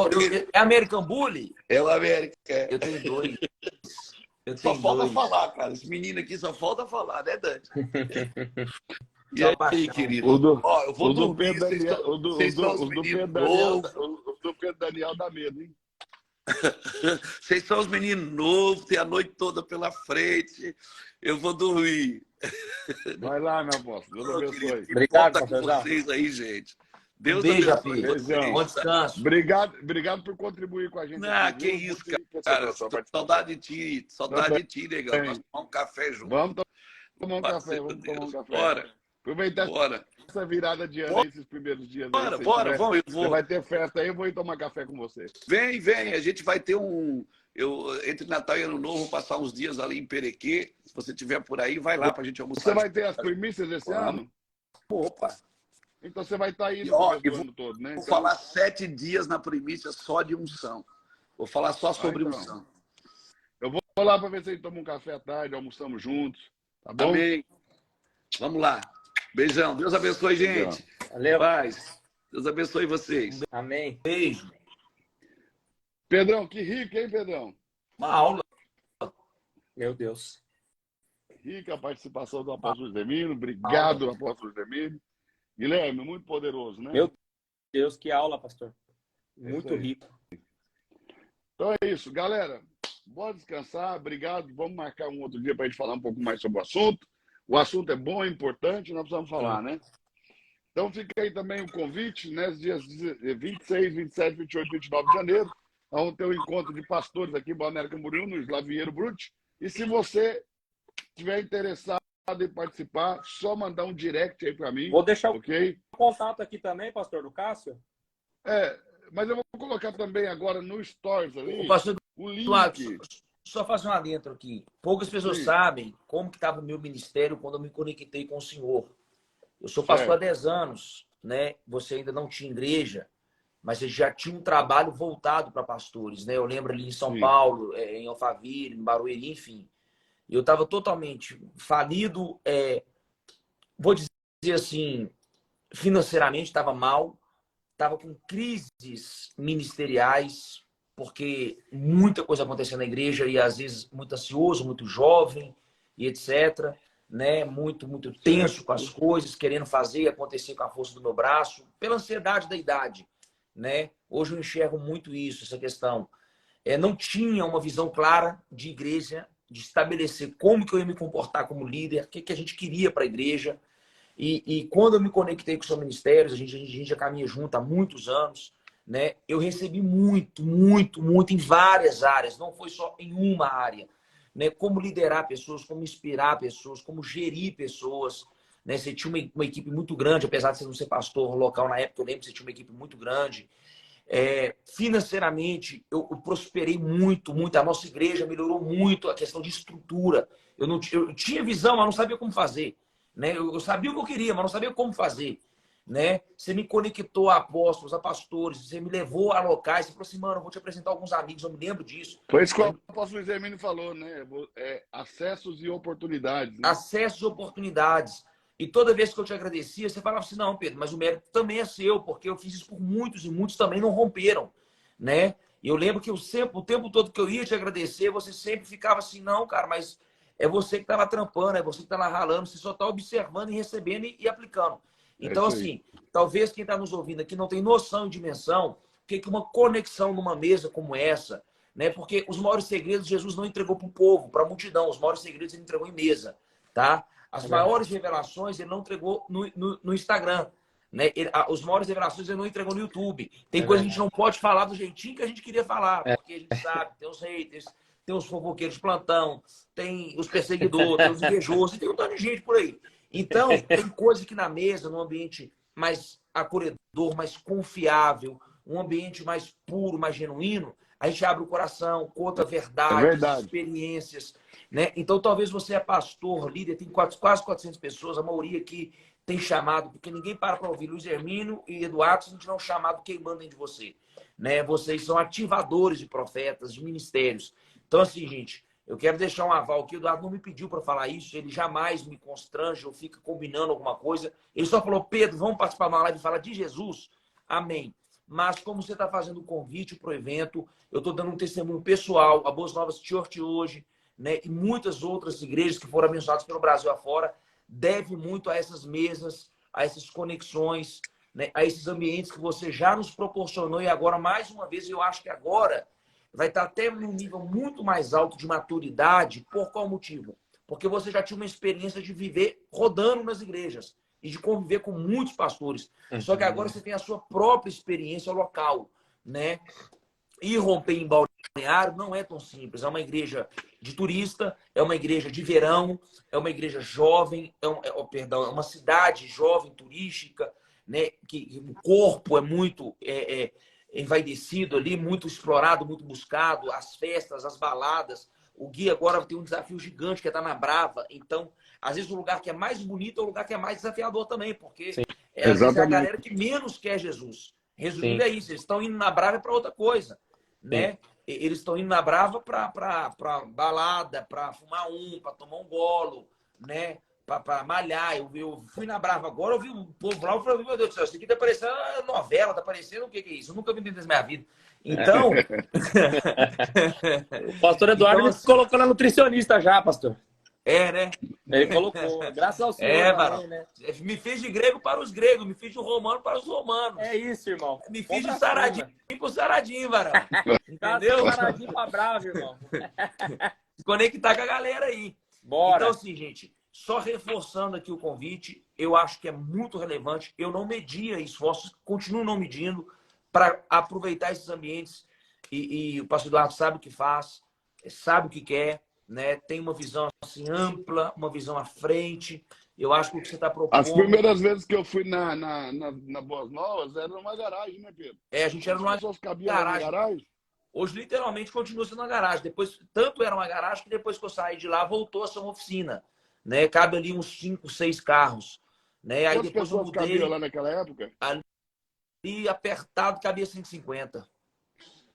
É American Bully? É o América. Eu tenho 2. Só falta falar, cara. Esse menino aqui só falta falar, né, Dante? E aí, querido? Eu vou dormir. Vocês são os meninos novos. O do Pedro Daniel dá medo, hein? Vocês são os meninos novos, tem a noite toda pela frente. Eu vou dormir. Vai lá, meu apóstolo. Deus abençoe. Obrigado, com vocês aí, gente. Deus beijo, abençoe vocês. Bom descanso. Obrigado por contribuir com a gente. Que isso, cara. Saudade de ti, negão. Nós tomamos um café junto. tomar um café, Parceiro vamos tomar um Deus. café. Bora, Aproveitar bora. essa virada de ano aí, esses primeiros dias aí. Bora, Se bora, tiver, vamos. você vai ter festa aí, eu vou ir tomar café com você. Vem, vem. A gente vai ter um. Entre Natal e Ano Novo, vou passar uns dias ali em Perequê. Se você estiver por aí, vai lá pra gente almoçar. Você vai ter as primícias esse ano? Opa! Então você vai estar aí no Ó, começo do ano todo, né? Vou Então, falar 7 dias na primícia só de unção. Vou falar só sobre então. unção. Eu vou lá para ver se a gente toma um café à tarde, almoçamos juntos, tá bom? Amém. Vamos lá. Beijão. Deus abençoe, gente. Valeu. Paz. Deus abençoe vocês. Amém. Beijo. Pedrão, que rico, hein, Pedrão? Uma aula. Meu Deus. Rica a participação do apóstolo Zemino. Obrigado, apóstolo Zemino. Guilherme, muito poderoso, né? Meu Deus, que aula, pastor. Muito aí. rico. Então é isso, galera. Bora descansar. Obrigado. Vamos marcar um outro dia para a gente falar um pouco mais sobre o assunto. O assunto é bom, é importante, nós precisamos falar, né? Então fica aí também o convite, né? Os dias 26, 27, 28, 29 de janeiro. Vamos ter um encontro de pastores aqui em Balneário Camboriú, no Slavieiro Brute. E se você estiver interessado em participar, só mandar um direct aí para mim. Vou deixar ok? o contato aqui também, pastor, do Cássio. Mas eu vou colocar também agora no Stories ali O pastor o Eduardo, link. só fazer um adentro aqui. Poucas pessoas Sim. sabem como que estava o meu ministério quando eu me conectei com o Senhor. Eu sou pastor há 10 anos, né? Você ainda não tinha igreja, mas você já tinha um trabalho voltado para pastores, né? Eu lembro ali em São Sim. Paulo, em Alphaville, em Barueri, enfim. Eu estava totalmente falido, vou dizer assim, financeiramente estava mal, estava com crises ministeriais, porque muita coisa acontecendo na igreja e às vezes muito ansioso, muito jovem e etc, né? Muito tenso com as coisas, querendo fazer acontecer com a força do meu braço, pela ansiedade da idade, né? Hoje eu enxergo muito isso, essa questão. Não tinha uma visão clara de igreja, de estabelecer como que eu ia me comportar como líder, o que a gente queria para a igreja. E quando eu me conectei com os seus ministérios, a gente já caminha junto há muitos anos, né? Eu recebi muito em várias áreas, não foi só em uma área, né? Como liderar pessoas, como inspirar pessoas, como gerir pessoas, né? Você tinha uma equipe muito grande, apesar de você não ser pastor local na época, eu lembro que você tinha uma equipe muito grande. Financeiramente, eu prosperei muito. A nossa igreja melhorou muito a questão de estrutura. Eu tinha visão, mas não sabia como fazer, né? Eu sabia o que eu queria, mas não sabia como fazer, né? Você me conectou a apóstolos, a pastores, você me levou a locais, você falou assim, mano, eu vou te apresentar alguns amigos, eu me lembro disso. Foi isso que o apóstolo Zemino falou, né? Acessos e oportunidades. Né? Acessos e oportunidades. E toda vez que eu te agradecia, você falava assim, não, Pedro, mas o mérito também é seu, porque eu fiz isso por muitos e muitos também não romperam, né? E eu lembro que o tempo todo que eu ia te agradecer, você sempre ficava assim, não, cara, mas é você que está lá trampando, é você que está lá ralando, você só está observando e recebendo e aplicando. Então, assim, talvez quem está nos ouvindo aqui não tem noção e dimensão que uma conexão numa mesa como essa, né? Porque os maiores segredos Jesus não entregou para o povo, para a multidão, os maiores segredos ele entregou em mesa, tá? As maiores revelações ele não entregou no Instagram, né? Os maiores revelações ele não entregou no YouTube. Tem coisa que a gente não pode falar do jeitinho que a gente queria falar, porque a gente sabe, tem os haters, tem os fofoqueiros de plantão, tem os perseguidores, tem os invejosos, e tem um tanto de gente por aí. Então, tem coisa que na mesa, num ambiente mais acolhedor, mais confiável, um ambiente mais puro, mais genuíno, a gente abre o coração, conta verdades, experiências, né? Então, talvez você é pastor, líder, tem quase 400 pessoas, a maioria aqui tem chamado, porque ninguém para ouvir Luiz Hermínio e Eduardo se não tiver um chamado queimando dentro de você, né? Vocês são ativadores de profetas, de ministérios. Então, assim, gente, eu quero deixar um aval aqui. O Eduardo não me pediu para falar isso, ele jamais me constrange ou fica combinando alguma coisa. Ele só falou, Pedro, vamos participar de uma live e falar de Jesus? Amém. Mas como você está fazendo o convite para o evento, eu estou dando um testemunho pessoal, a Boas Novas Church hoje, né, e muitas outras igrejas que foram abençoadas pelo Brasil afora, deve muito a essas mesas, a essas conexões, né, a esses ambientes que você já nos proporcionou. E agora, mais uma vez, eu acho que agora vai estar até num nível muito mais alto de maturidade. Por qual motivo? Porque você já tinha uma experiência de viver rodando nas igrejas e de conviver com muitos pastores. Só que agora você tem a sua própria experiência local, né? ir romper em Balneário não é tão simples. É uma igreja de turista, é uma igreja de verão, é uma igreja jovem, perdão, é uma cidade jovem, turística, né? Que o corpo é muito envaidecido ali, muito explorado, muito buscado, as festas, as baladas. O Gui agora tem um desafio gigante que é estar na Brava. Então, às vezes, o lugar que é mais bonito é o lugar que é mais desafiador também, porque às vezes é a galera que menos quer Jesus. Resumindo, é isso. Eles estão indo na Brava para outra coisa, né? Eles estão indo na Brava para balada, para fumar para tomar um golo, né? Para malhar. Eu fui na Brava agora, eu vi um povo lá, eu falei, meu Deus do céu, isso aqui tá parecendo novela, tá parecendo o que é isso? Eu nunca vi isso na minha vida. Então... O pastor Eduardo então, me colocou na nutricionista já, pastor. né? Ele colocou, graças ao Senhor também, né? Me fiz de grego para os gregos, me fiz de romano para os romanos. É isso, irmão. Me fiz de saradinho para o saradinho, varão. Entendeu? Saradinho para bravo, irmão. Se conectar com a galera aí. Bora. Então, assim, gente, só reforçando aqui o convite, eu acho que é muito relevante. Eu não media esforços, continuo não medindo para aproveitar esses ambientes. E o pastor Eduardo sabe o que faz, sabe o que quer, né? Tem uma visão assim, ampla, uma visão à frente. Eu acho que o que você está propondo... As primeiras vezes que eu fui na Boas Novas, era numa garagem, né, Pedro? A gente era numa garagem. Hoje, literalmente, continua sendo uma garagem. Depois, tanto era uma garagem que depois que eu saí de lá, voltou a ser uma oficina. Né? Cabe ali uns 5, 6 carros. Né? Aí Quantas depois pessoas cabiam lá naquela época? Ali, apertado, cabia 150.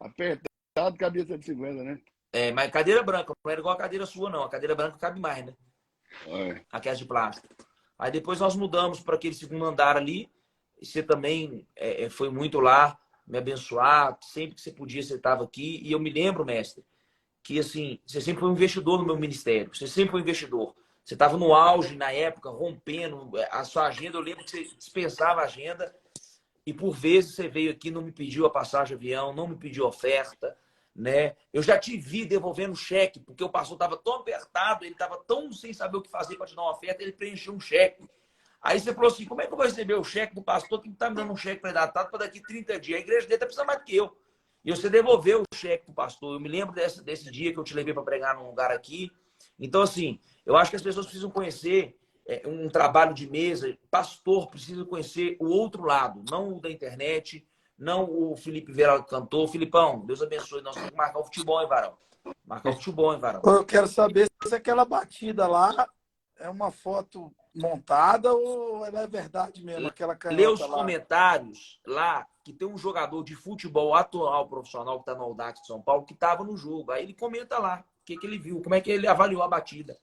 Apertado, cabia 150, né? Mas cadeira branca, não era igual a cadeira sua, não. A cadeira branca cabe mais, né? Aquelas de plástico. Aí depois nós mudamos para aquele segundo andar ali. E você também foi muito lá me abençoar. Sempre que você podia, você estava aqui. E eu me lembro, mestre, que assim, você sempre foi um investidor no meu ministério. Você sempre foi um investidor. Você estava no auge na época, rompendo a sua agenda. Eu lembro que você dispensava a agenda. E por vezes você veio aqui, não me pediu a passagem de avião, não me pediu oferta, né? Eu já te vi devolvendo cheque, porque o pastor estava tão apertado, ele estava tão sem saber o que fazer para te dar uma oferta, ele preencheu um cheque. Aí você falou assim, como é que eu vou receber o cheque do pastor que está me dando um cheque pré-datado para daqui 30 dias? A igreja dele está precisando mais do que eu. E você devolveu o cheque do pastor. Eu me lembro desse dia que eu te levei para pregar num lugar aqui. Então, assim, eu acho que as pessoas precisam conhecer um trabalho de mesa. Pastor precisa conhecer o outro lado, não o da internet, não o Felipe Veraldo cantor. Filipão, Deus abençoe. Nós temos que marcar o futebol, hein, varão? Marcar o futebol, hein, varão? Eu quero saber se aquela batida lá é uma foto montada ou ela é verdade mesmo, aquela canhota. Lê os comentários lá, que tem um jogador de futebol atual profissional que está no Audax de São Paulo, que estava no jogo. Aí ele comenta lá o que ele viu, como é que ele avaliou a batida.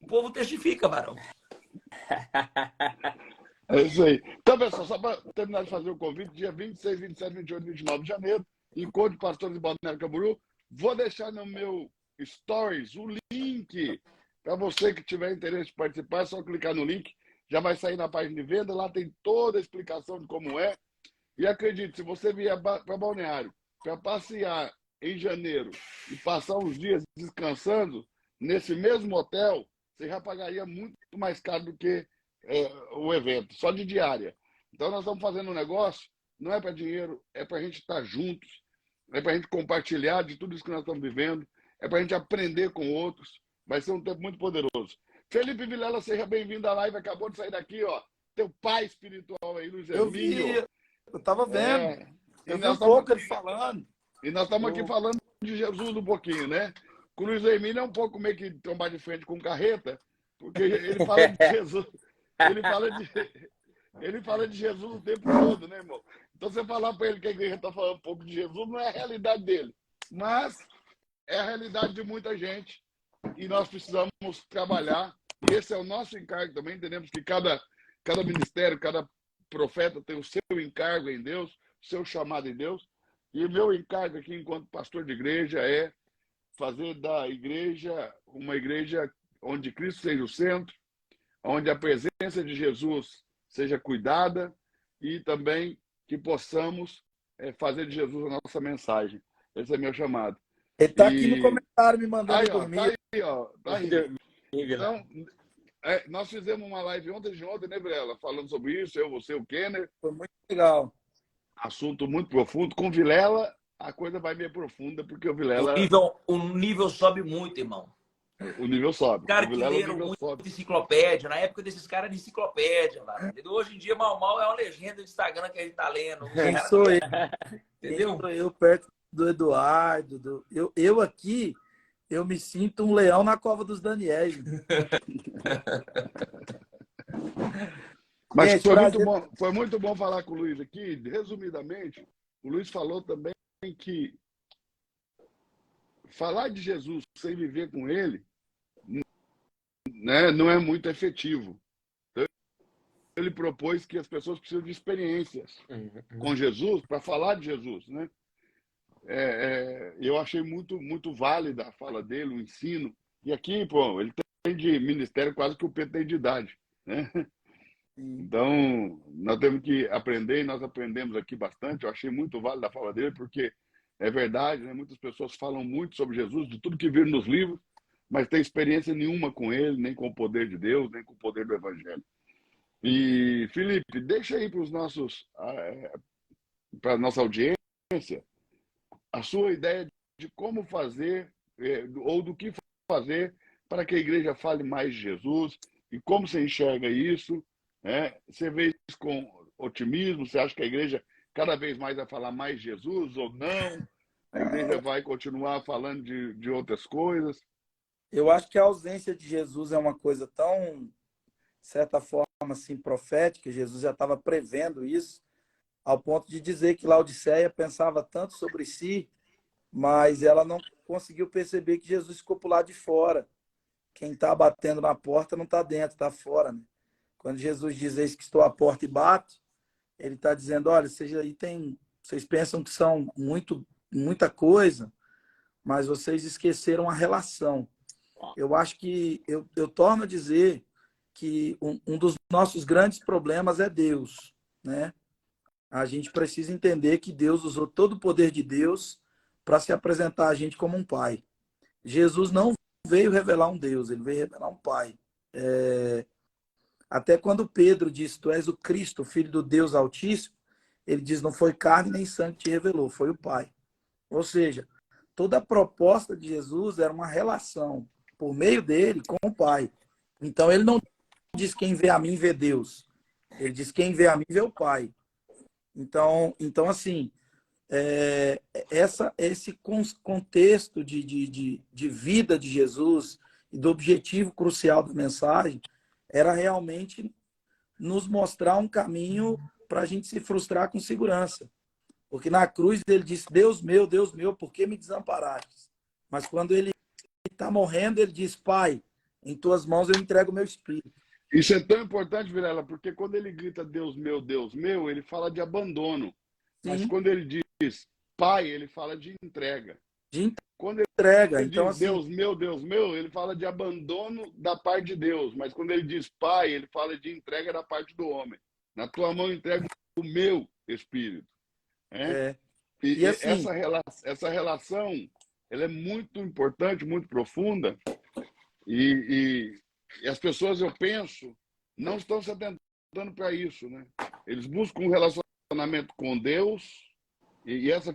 O povo testifica, varão. É isso aí. Então, pessoal, só para terminar de fazer o convite, dia 26, 27, 28 e 29 de janeiro, encontro de pastores de Balneário Camboriú. Vou deixar no meu stories o link para você que tiver interesse de participar. É só clicar no link, já vai sair na página de venda. Lá tem toda a explicação de como é. E acredite, se você vier para Balneário para passear em janeiro e passar uns dias descansando nesse mesmo hotel, você já pagaria muito mais caro do que o evento, só de diária. Então nós estamos fazendo um negócio, não é para dinheiro, é para a gente estar juntos, é para a gente compartilhar de tudo isso que nós estamos vivendo, é para a gente aprender com outros. Vai ser um tempo muito poderoso. Felipe Vilela, seja bem-vindo à live, acabou de sair daqui, ó, teu pai espiritual aí, Luiz Hermínio. Eu vi, eu estava vendo, eu vi um pouco ele falando. E nós estamos aqui falando de Jesus um pouquinho, né? O Luiz Hermínio é um pouco meio que tomar de frente com carreta, porque ele fala de Jesus, ele fala de Jesus o tempo todo, né, irmão? Então você falar para ele que a igreja está falando um pouco de Jesus não é a realidade dele, mas é a realidade de muita gente e nós precisamos trabalhar. Esse é o nosso encargo também. Entendemos que cada ministério, cada profeta tem o seu encargo em Deus, o seu chamado em Deus. E o meu encargo aqui, enquanto pastor de igreja, é fazer da igreja uma igreja onde Cristo seja o centro, onde a presença de Jesus seja cuidada e também que possamos fazer de Jesus a nossa mensagem. Esse é meu chamado. Ele está aqui no comentário me mandando aí, dormir. Tá aí, ó. Tá aí. Então, nós fizemos uma live ontem de ontem, né, Vilela? Falando sobre isso, eu, você, o Kenner. Foi muito legal. Assunto muito profundo. Com o Vilela, a coisa vai meio profunda, porque o O Vilela, nível, o nível sobe muito, irmão. o nível sobe. Cara O que Vilela, o leram nível muito sobe. enciclopédia, na época desses caras de enciclopédia, lá, entendeu? Hoje em dia, mal é uma legenda do Instagram que a gente tá lendo. Os Quem caras- sou eu? Quem entendeu? sou eu perto do Eduardo? Eu aqui, eu me sinto um leão na cova dos Daniéis. Mas Gente, prazer. foi muito bom falar com o Luiz aqui. Resumidamente, o Luiz falou também que falar de Jesus sem viver com ele, né, não é muito efetivo. Então, ele propôs que as pessoas precisam de experiências com Jesus para falar de Jesus, né? Eu achei muito válida a fala dele, o ensino. E aqui, pô, ele tem de ministério quase que o Pedro tem de idade, né? Então, nós temos que aprender, e nós aprendemos aqui bastante. Eu achei muito válida a fala dele, porque é verdade, né? Muitas pessoas falam muito sobre Jesus, de tudo que viram nos livros, mas tem experiência nenhuma com ele, nem com o poder de Deus, nem com o poder do Evangelho. E, Felipe, deixa aí para a nossa audiência, a sua ideia de como fazer, ou do que fazer para que a igreja fale mais de Jesus, e como você enxerga isso, né? Você vê isso com otimismo? Você acha que a igreja cada vez mais vai falar mais de Jesus ou não? A igreja vai continuar falando de outras coisas? Eu acho que a ausência de Jesus é uma coisa tão, de certa forma, assim, profética. Jesus já estava prevendo isso, ao ponto de dizer que Laodiceia pensava tanto sobre si, mas ela não conseguiu perceber que Jesus ficou por lá de fora. Quem está batendo na porta não está dentro, está fora, né? Quando Jesus diz: eis que estou à porta e bato, ele está dizendo: olha, vocês pensam que são muita coisa, mas vocês esqueceram a relação. Eu acho que eu torno a dizer que um dos nossos grandes problemas é Deus, né? A gente precisa entender que Deus usou todo o poder de Deus para se apresentar a gente como um pai. Jesus não veio revelar um Deus, ele veio revelar um pai. Até quando Pedro disse: tu és o Cristo, filho do Deus Altíssimo, ele diz: não foi carne nem sangue que te revelou, foi o Pai. Ou seja, toda a proposta de Jesus era uma relação por meio dele com o Pai. Então ele não diz: quem vê a mim vê Deus. Ele diz: quem vê a mim vê o Pai. Então assim, esse contexto de vida de Jesus e do objetivo crucial da mensagem era realmente nos mostrar um caminho para a gente se frustrar com segurança. Porque na cruz ele disse: Deus meu, por que me desamparaste? Mas quando ele está morrendo, ele diz: Pai, em tuas mãos eu entrego o meu espírito. Isso é tão importante, Vilela, porque quando ele grita Deus meu, ele fala de abandono. Sim. Mas quando ele diz Pai, ele fala de entrega. De Quando entrega. ele Então, diz assim, Deus meu, ele fala de abandono da parte de Deus. Mas quando ele diz Pai, ele fala de entrega da parte do homem. Na tua mão eu entrego o meu espírito. E assim, essa relação, ela é muito importante, muito profunda. E as pessoas, eu penso, não estão se atentando para isso, né? Eles buscam um relacionamento com Deus, e essa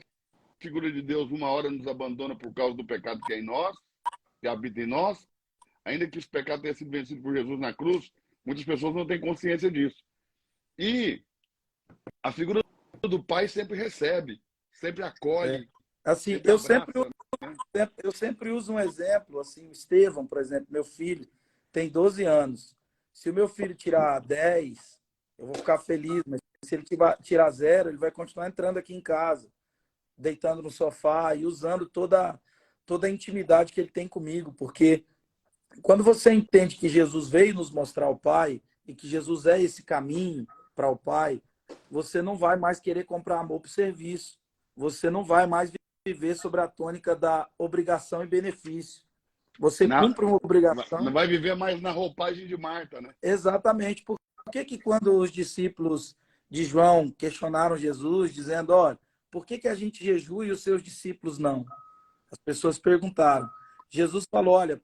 figura de Deus uma hora nos abandona por causa do pecado que é em nós, que habita em nós. Ainda que esse pecado tenha sido vencido por Jesus na cruz, muitas pessoas não têm consciência disso. E a figura do pai sempre recebe, sempre acolhe. Assim, sempre abraça, eu sempre uso um exemplo, assim, o Estevão, por exemplo, meu filho tem 12 anos. Se o meu filho tirar 10, eu vou ficar feliz, mas se ele tirar 0, ele vai continuar entrando aqui em casa, deitando no sofá e usando toda a intimidade que ele tem comigo, porque quando você entende que Jesus veio nos mostrar o Pai e que Jesus é esse caminho para o Pai, você não vai mais querer comprar amor por serviço. Você não vai mais viver sobre a tônica da obrigação e benefício. Você cumpre uma obrigação. Não vai viver mais na roupagem de Marta, né? Exatamente. Por que quando os discípulos de João questionaram Jesus, dizendo: olha, por que a gente jejua e os seus discípulos não? As pessoas perguntaram. Jesus falou: olha,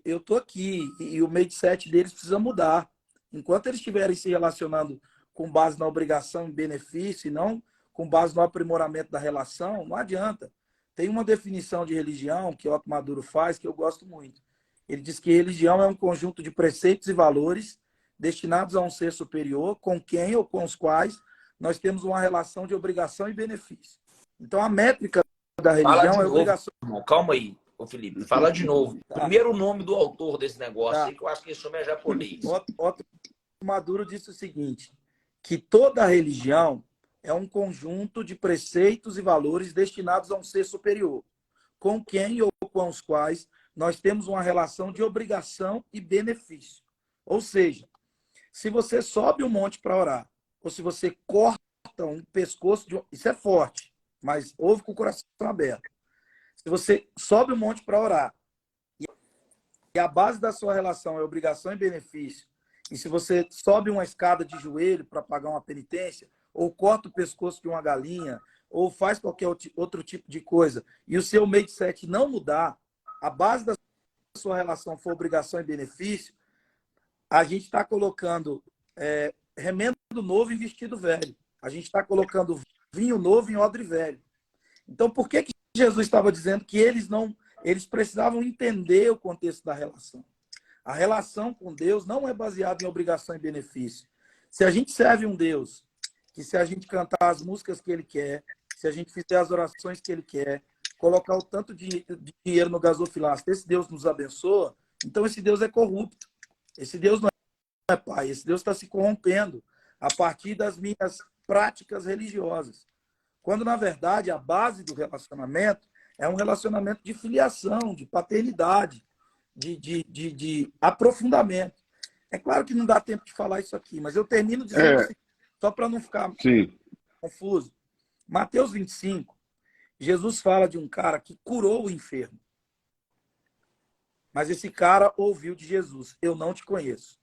eu tô aqui e o mindset deles precisa mudar. Enquanto eles estiverem se relacionando com base na obrigação e benefício e não com base no aprimoramento da relação, não adianta. Tem uma definição de religião que Otto Maduro faz que eu gosto muito. Ele diz que religião é um conjunto de preceitos e valores destinados a um ser superior com quem ou com os quais nós temos uma relação de obrigação e benefício. Então, a métrica da religião é obrigação. Irmão, calma aí, ô Felipe. Fala de novo. Primeiro o nome do autor desse negócio aí, que eu acho que esse homem é japonês. Otto Maduro disse o seguinte, que toda religião é um conjunto de preceitos e valores destinados a um ser superior, com quem ou com os quais nós temos uma relação de obrigação e benefício. Ou seja, se você sobe um monte para orar, ou se você corta um pescoço, isso é forte, mas ouve com o coração aberto. Se você sobe um monte para orar, e a base da sua relação é obrigação e benefício, e se você sobe uma escada de joelho para pagar uma penitência, ou corta o pescoço de uma galinha, ou faz qualquer outro tipo de coisa, e o seu mindset não mudar, a base da sua relação for obrigação e benefício, a gente está colocando remendo novo em vestido velho. A gente está colocando vinho novo em odre velho. Então, por que Jesus estava dizendo que eles precisavam entender o contexto da relação? A relação com Deus não é baseada em obrigação e benefício. Se a gente serve um Deus, que se a gente cantar as músicas que Ele quer, se a gente fizer as orações que Ele quer, colocar o tanto de dinheiro no gasofilácio, esse Deus nos abençoa, então esse Deus é corrupto. Esse Deus não é pai, esse Deus está se corrompendo a partir das minhas práticas religiosas. Quando, na verdade, a base do relacionamento é um relacionamento de filiação, de paternidade, de aprofundamento. É claro que não dá tempo de falar isso aqui, mas eu termino dizendo assim, só para não ficar confuso. Mateus 25, Jesus fala de um cara que curou o enfermo. Mas esse cara ouviu de Jesus, eu não te conheço.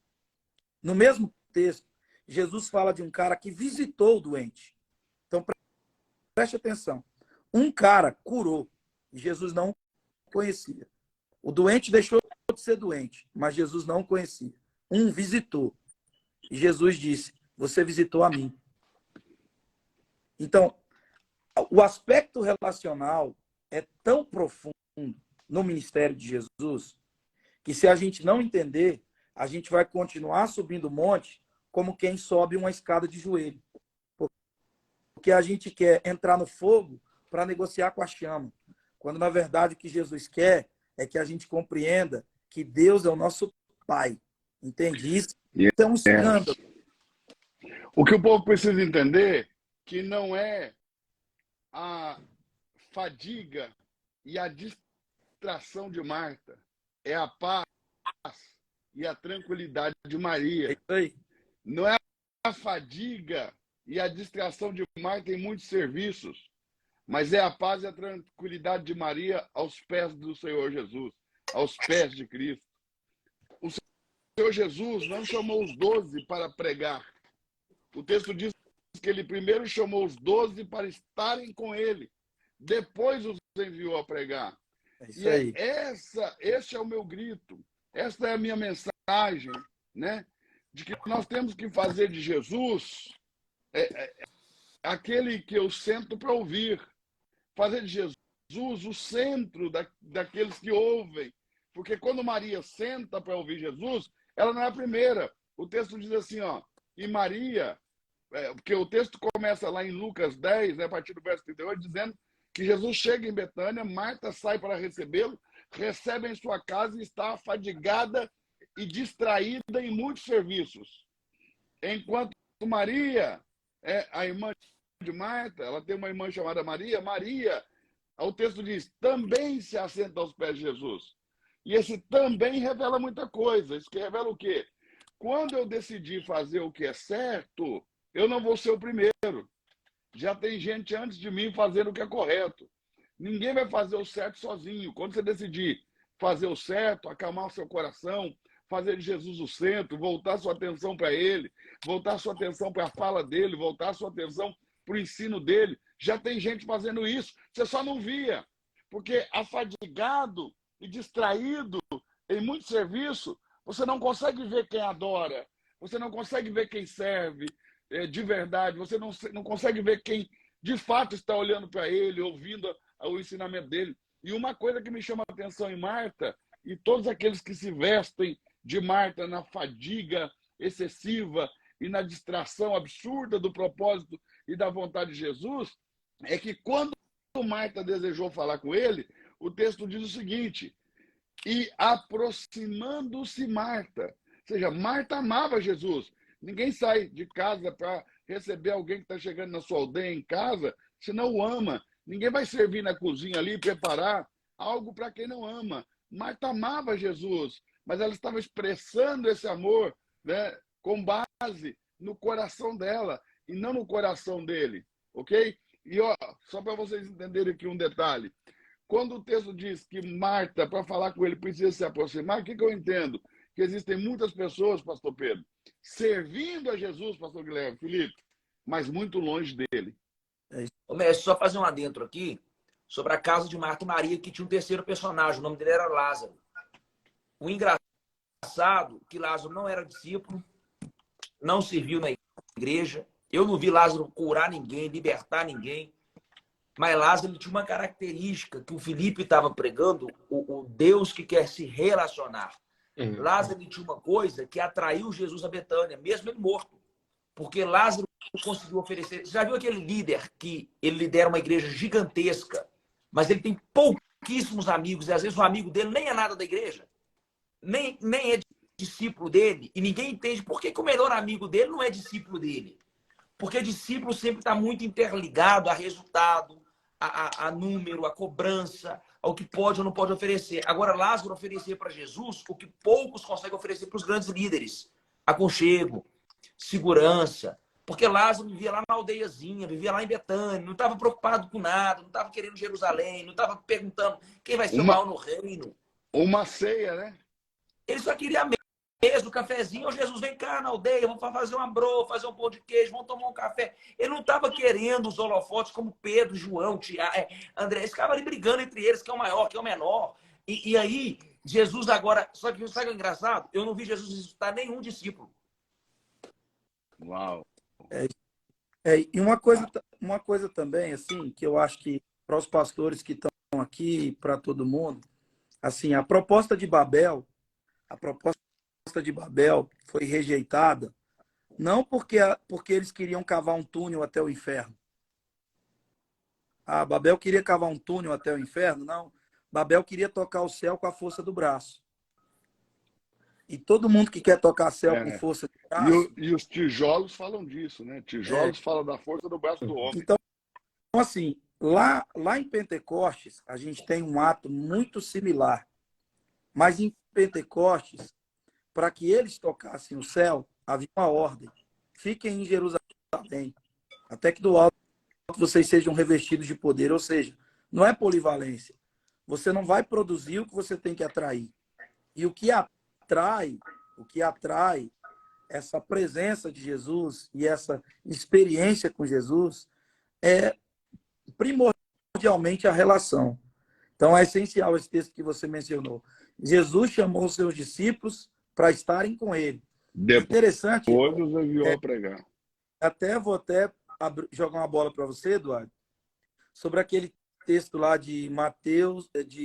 No mesmo texto, Jesus fala de um cara que visitou o doente. Então, preste atenção. Um cara curou e Jesus não conhecia. O doente deixou de ser doente, mas Jesus não conhecia. Um visitou. E Jesus disse, você visitou a mim. Então, o aspecto relacional é tão profundo no ministério de Jesus que se a gente não entender, a gente vai continuar subindo o monte como quem sobe uma escada de joelho. Porque a gente quer entrar no fogo para negociar com a chama. Quando, na verdade, o que Jesus quer é que a gente compreenda que Deus é o nosso Pai. Entende isso? Isso é um escândalo. O que o povo precisa entender que não é a fadiga e a distração de Marta, é a paz e a tranquilidade de Maria. É isso aí. Não é a fadiga e a distração de Marta em muitos serviços, mas é a paz e a tranquilidade de Maria aos pés do Senhor Jesus, aos pés de Cristo. O Senhor Jesus não chamou os 12 para pregar. O texto diz que ele primeiro chamou os 12 para estarem com ele, depois os enviou a pregar. É isso aí. Esse é o meu grito, esta é a minha mensagem, né? De que nós temos que fazer de Jesus aquele que eu sento para ouvir, fazer de Jesus o centro daqueles que ouvem, porque quando Maria senta para ouvir Jesus, ela não é a primeira. O texto diz assim, ó, e Maria, porque o texto começa lá em Lucas 10, né, a partir do verso 38, dizendo que Jesus chega em Betânia, Marta sai para recebê-lo, recebe em sua casa e está afadigada e distraída em muitos serviços. Enquanto Maria é a irmã de Marta, ela tem uma irmã chamada Maria, o texto diz, também se assenta aos pés de Jesus. E esse também revela muita coisa. Isso que revela o quê? Quando eu decidi fazer o que é certo, eu não vou ser o primeiro. Já tem gente antes de mim fazendo o que é correto. Ninguém vai fazer o certo sozinho. Quando você decidir fazer o certo, acalmar o seu coração, fazer de Jesus o centro, voltar sua atenção para Ele, voltar sua atenção para a fala dEle, voltar sua atenção para o ensino dEle, já tem gente fazendo isso. Você só não via. Porque afadigado e distraído em muito serviço, você não consegue ver quem adora, você não consegue ver quem serve de verdade, você não consegue ver quem de fato está olhando para ele, ouvindo o ensinamento dele. E uma coisa que me chama a atenção em Marta, e todos aqueles que se vestem de Marta na fadiga excessiva e na distração absurda do propósito e da vontade de Jesus, é que quando Marta desejou falar com ele, o texto diz o seguinte: e aproximando-se Marta. Ou seja, Marta amava Jesus. Ninguém sai de casa para receber alguém que está chegando na sua aldeia em casa se não o ama. Ninguém vai servir na cozinha ali, preparar algo para quem não ama. Marta amava Jesus, mas ela estava expressando esse amor, né, com base no coração dela e não no coração dele, ok? E ó, só para vocês entenderem aqui um detalhe. Quando o texto diz que Marta, para falar com ele, precisa se aproximar, o que eu entendo? Que existem muitas pessoas, pastor Pedro, servindo a Jesus, pastor Guilherme, Felipe, mas muito longe dele. Ô, mestre, só fazer um adentro aqui sobre a casa de Marta e Maria, que tinha um terceiro personagem, o nome dele era Lázaro. O engraçado é que Lázaro não era discípulo, não serviu na igreja. Eu não vi Lázaro curar ninguém, libertar ninguém. Mas Lázaro ele tinha uma característica que o Felipe estava pregando, o Deus que quer se relacionar. Lázaro ele tinha uma coisa que atraiu Jesus a Betânia, mesmo ele morto. Porque Lázaro conseguiu oferecer... Você já viu aquele líder que ele lidera uma igreja gigantesca, mas ele tem pouquíssimos amigos, e às vezes o amigo dele nem é nada da igreja, nem é discípulo dele, e ninguém entende por que o melhor amigo dele não é discípulo dele. Porque discípulo sempre está muito interligado a resultado, a número, a cobrança, ao que pode ou não pode oferecer. Agora, Lázaro oferecia para Jesus o que poucos conseguem oferecer para os grandes líderes. Aconchego, segurança. Porque Lázaro vivia lá na aldeiazinha, vivia lá em Betânia, não estava preocupado com nada, não estava querendo Jerusalém, não estava perguntando quem vai ser o maior no reino. Uma ceia, né? Ele só queria mesmo, o cafezinho. Ô, Jesus, vem cá na aldeia, vamos fazer uma broa, fazer um pão de queijo, vamos tomar um café. Ele não estava querendo os holofotes como Pedro, João, Tiago, André. Eles ficavam ali brigando entre eles, quem é o maior, quem é o menor. E aí, Jesus agora... Só que sabe o que é engraçado? Eu não vi Jesus ressuscitar nenhum discípulo. Uau. E uma coisa também, assim, que eu acho que para os pastores que estão aqui, para todo mundo, assim, a proposta de Babel foi rejeitada, não porque eles queriam cavar um túnel até o inferno. Babel queria cavar um túnel até o inferno? Não. Babel queria tocar o céu com a força do braço. E todo mundo que quer tocar céu com força do braço... E os tijolos falam disso, né? Tijolos falam da força do braço do homem. Então, assim, lá em Pentecostes, a gente tem um ato muito similar. Mas em Pentecostes, para que eles tocassem o céu, havia uma ordem. Fiquem em Jerusalém, até que do alto vocês sejam revestidos de poder. Ou seja, não é polivalência. Você não vai produzir o que você tem que atrair. E o que atrai essa presença de Jesus e essa experiência com Jesus é primordialmente a relação. Então é essencial esse texto que você mencionou. Jesus chamou os seus discípulos para estarem com ele. Interessante. Depois nos enviou a pregar. Vou jogar uma bola para você, Eduardo, sobre aquele texto lá de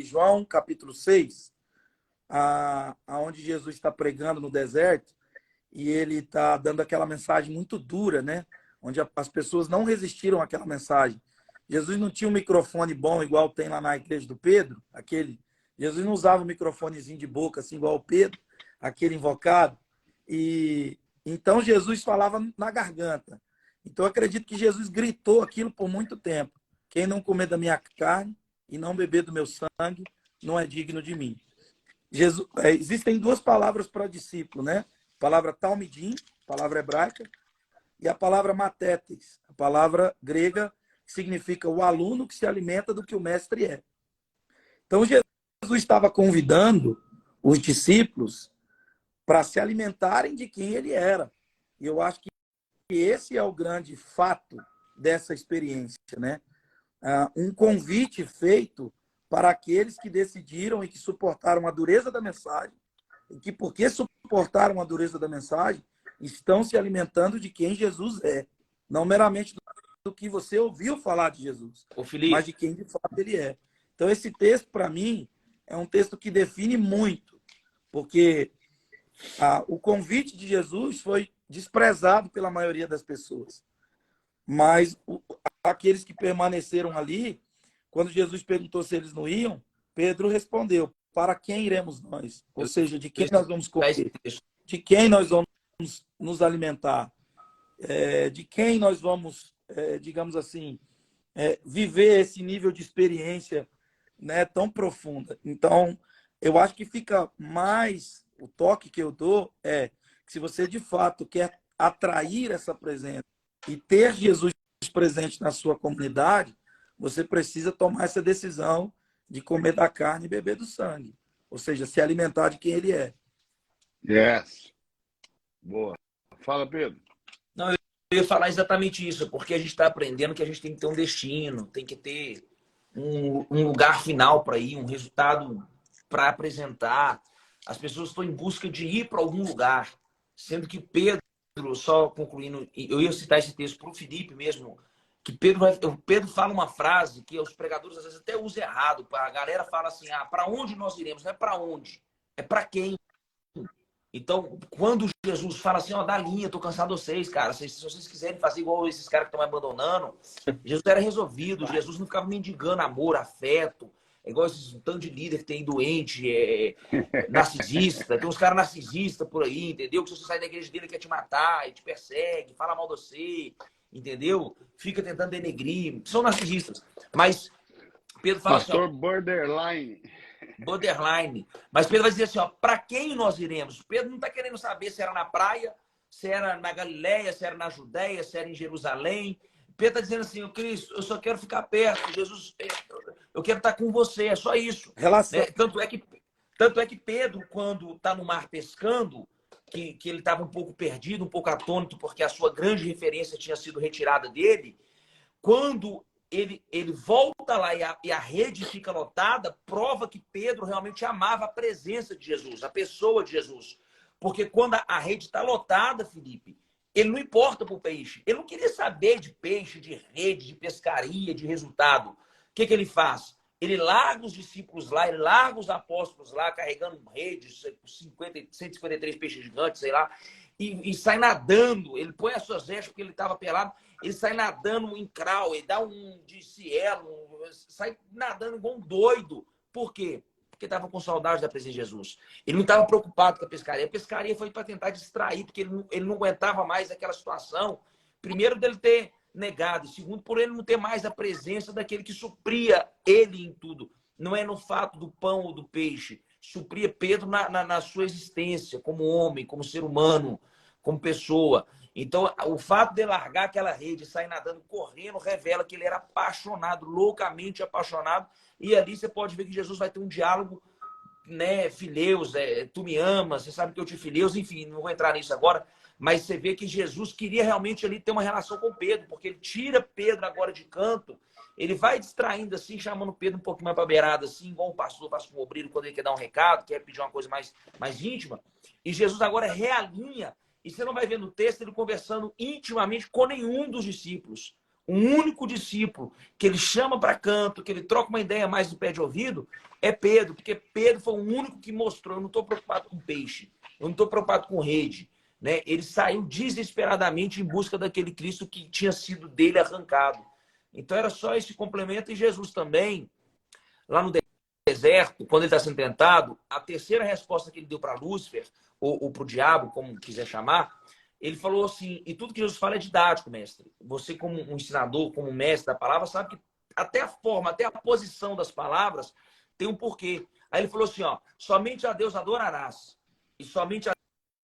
João, capítulo 6, aonde Jesus está pregando no deserto e ele está dando aquela mensagem muito dura, né? Onde as pessoas não resistiram àquela mensagem. Jesus não tinha um microfone bom igual tem lá na igreja do Pedro, Jesus não usava um microfonezinho de boca assim igual o Pedro, aquele invocado. E então Jesus falava na garganta. Então eu acredito que Jesus gritou aquilo por muito tempo. Quem não comer da minha carne e não beber do meu sangue não é digno de mim. Existem duas palavras para discípulo, né? A palavra talmidim, palavra hebraica, e a palavra matetes, a palavra grega, que significa o aluno que se alimenta do que o mestre é. Então Jesus estava convidando os discípulos para se alimentarem de quem ele era. E eu acho que esse é o grande fato dessa experiência, né? Um convite feito para aqueles que decidiram e que suportaram a dureza da mensagem, e que, porque suportaram a dureza da mensagem, estão se alimentando de quem Jesus é, não meramente do que você ouviu falar de Jesus, Ô, Felipe, mas de quem de fato ele é. Então, esse texto, para mim, é um texto que define muito, porque o convite de Jesus foi desprezado pela maioria das pessoas, mas aqueles que permaneceram ali, quando Jesus perguntou se eles não iam, Pedro respondeu: para quem iremos nós? Ou seja, de quem nós vamos comer? De quem nós vamos nos alimentar? De quem nós vamos, digamos assim, viver esse nível de experiência, né, tão profunda? Então, eu acho que fica mais, o toque que eu dou é que se você de fato quer atrair essa presença e ter Jesus presente na sua comunidade, você precisa tomar essa decisão de comer da carne e beber do sangue. Ou seja, se alimentar de quem ele é. Yes. Boa. Fala, Pedro. Não, eu ia falar exatamente isso, porque a gente está aprendendo que a gente tem que ter um destino, tem que ter um lugar final para ir, um resultado para apresentar. As pessoas estão em busca de ir para algum lugar, sendo que Pedro, só concluindo, eu ia citar esse texto para o Felipe mesmo, que Pedro fala uma frase que os pregadores às vezes até usam errado. A galera fala assim, para onde nós iremos? Não é para onde, é para quem. Então, quando Jesus fala assim, dá linha, tô cansado de vocês, cara. Se vocês quiserem fazer igual esses caras que estão me abandonando, Jesus era resolvido. Jesus não ficava mendigando amor, afeto. É igual esses tanto de líder que tem doente, narcisista. Tem uns caras narcisistas por aí, entendeu? Que se você sair da igreja dele, ele quer te matar, ele te persegue, fala mal de você, entendeu? Fica tentando denegrir. São narcisistas. Mas Pedro fala Pastor assim, Borderline. borderline. Mas Pedro vai dizer assim, para quem nós iremos? Pedro não está querendo saber se era na praia, se era na Galileia, se era na Judéia, se era em Jerusalém. Pedro está dizendo assim, Cristo, eu só quero ficar perto. Jesus, eu quero estar com você, é só isso. Relação. Né? Tanto é que Pedro, quando está no mar pescando, que ele estava um pouco perdido, um pouco atônito, porque a sua grande referência tinha sido retirada dele, quando ele volta lá e a rede fica lotada, prova que Pedro realmente amava a presença de Jesus, a pessoa de Jesus. Porque quando a rede está lotada, Felipe, ele não importa para o peixe. Ele não queria saber de peixe, de rede, de pescaria, de resultado. O que ele faz? Ele larga os discípulos lá, ele larga os apóstolos lá, carregando redes, 153 peixes gigantes, sei lá, e sai nadando. Ele põe as suas vestes porque ele estava pelado. Ele sai nadando em crawl, ele dá um de cielo, sai nadando igual um doido. Por quê? Porque estava com saudade da presença de Jesus. Ele não estava preocupado com a pescaria. A pescaria foi para tentar distrair, porque ele não aguentava mais aquela situação. Primeiro, dele ter negado. Segundo, por ele não ter mais a presença daquele que supria ele em tudo. Não é no fato do pão ou do peixe. Supria Pedro na sua existência, como homem, como ser humano, como pessoa. Então, o fato de largar aquela rede, sair nadando, correndo, revela que ele era apaixonado, loucamente apaixonado. E ali você pode ver que Jesus vai ter um diálogo, né, fileus, tu me amas, você sabe que eu te fileus, enfim, não vou entrar nisso agora, mas você vê que Jesus queria realmente ali ter uma relação com Pedro, porque ele tira Pedro agora de canto, ele vai distraindo assim, chamando Pedro um pouquinho mais para a beirada, assim, igual um pastor passa com o obreiro quando ele quer dar um recado, quer pedir uma coisa mais íntima, e Jesus agora realinha. E você não vai ver no texto ele conversando intimamente com nenhum dos discípulos. Um único discípulo que ele chama para canto, que ele troca uma ideia mais do pé de ouvido, é Pedro. Porque Pedro foi o único que mostrou, eu não estou preocupado com peixe, eu não estou preocupado com rede. Né? Ele saiu desesperadamente em busca daquele Cristo que tinha sido dele arrancado. Então era só esse complemento. E Jesus também, lá no deserto, quando ele está sendo tentado, a terceira resposta que ele deu para Lúcifer, ou para o diabo, como quiser chamar, ele falou assim, e tudo que Jesus fala é didático, mestre. Você, como um ensinador, como um mestre da palavra, sabe que até a forma, até a posição das palavras tem um porquê. Aí ele falou assim, somente a Deus adorarás, e somente a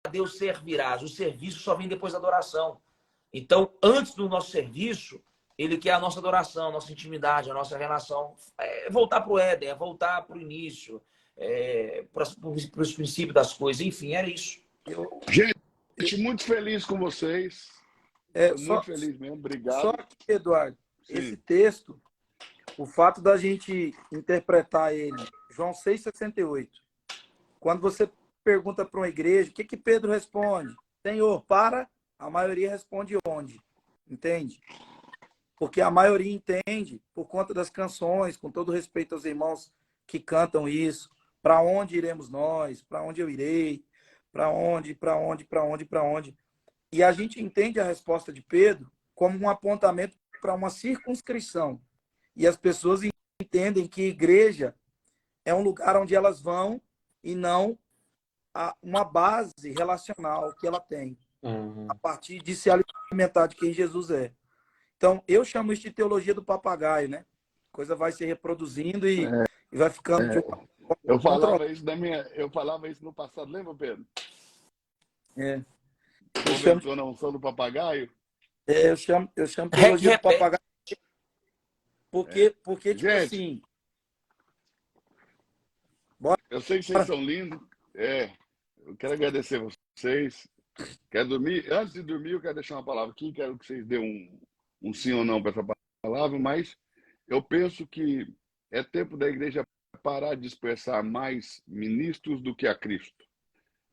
Deus servirás. O serviço só vem depois da adoração. Então, antes do nosso serviço, ele quer a nossa adoração, a nossa intimidade, a nossa relação. Voltar para o Éden, voltar para o início, para os princípios das coisas. Enfim, era isso. Gente, muito feliz com vocês. Muito feliz mesmo. Obrigado. Só que, Eduardo, Sim. esse texto, o fato da gente interpretar ele, João 6,68, quando você pergunta para uma igreja, o que que Pedro responde? Senhor, para, a maioria responde onde? Entende? Porque a maioria entende, por conta das canções, com todo respeito aos irmãos que cantam isso, para onde iremos nós, para onde eu irei, para onde, para onde, para onde, para onde. E a gente entende a resposta de Pedro como um apontamento para uma circunscrição. E as pessoas entendem que igreja é um lugar onde elas vão e não uma base relacional que ela tem, a partir de se alimentar de quem Jesus é. Então, eu chamo isso de teologia do papagaio, né? A coisa vai se reproduzindo e vai ficando de uma Eu falava isso no passado, lembra, Pedro? Comentou na unção do papagaio? Eu chamo teologia do papagaio porque tipo Gente, assim... Eu sei que vocês são lindos. Eu quero agradecer vocês. Quero dormir. Antes de dormir, eu quero deixar uma palavra aqui. Quero que vocês dêem um sim ou não para essa palavra, mas eu penso que é tempo da igreja parar de expressar mais ministros do que a Cristo.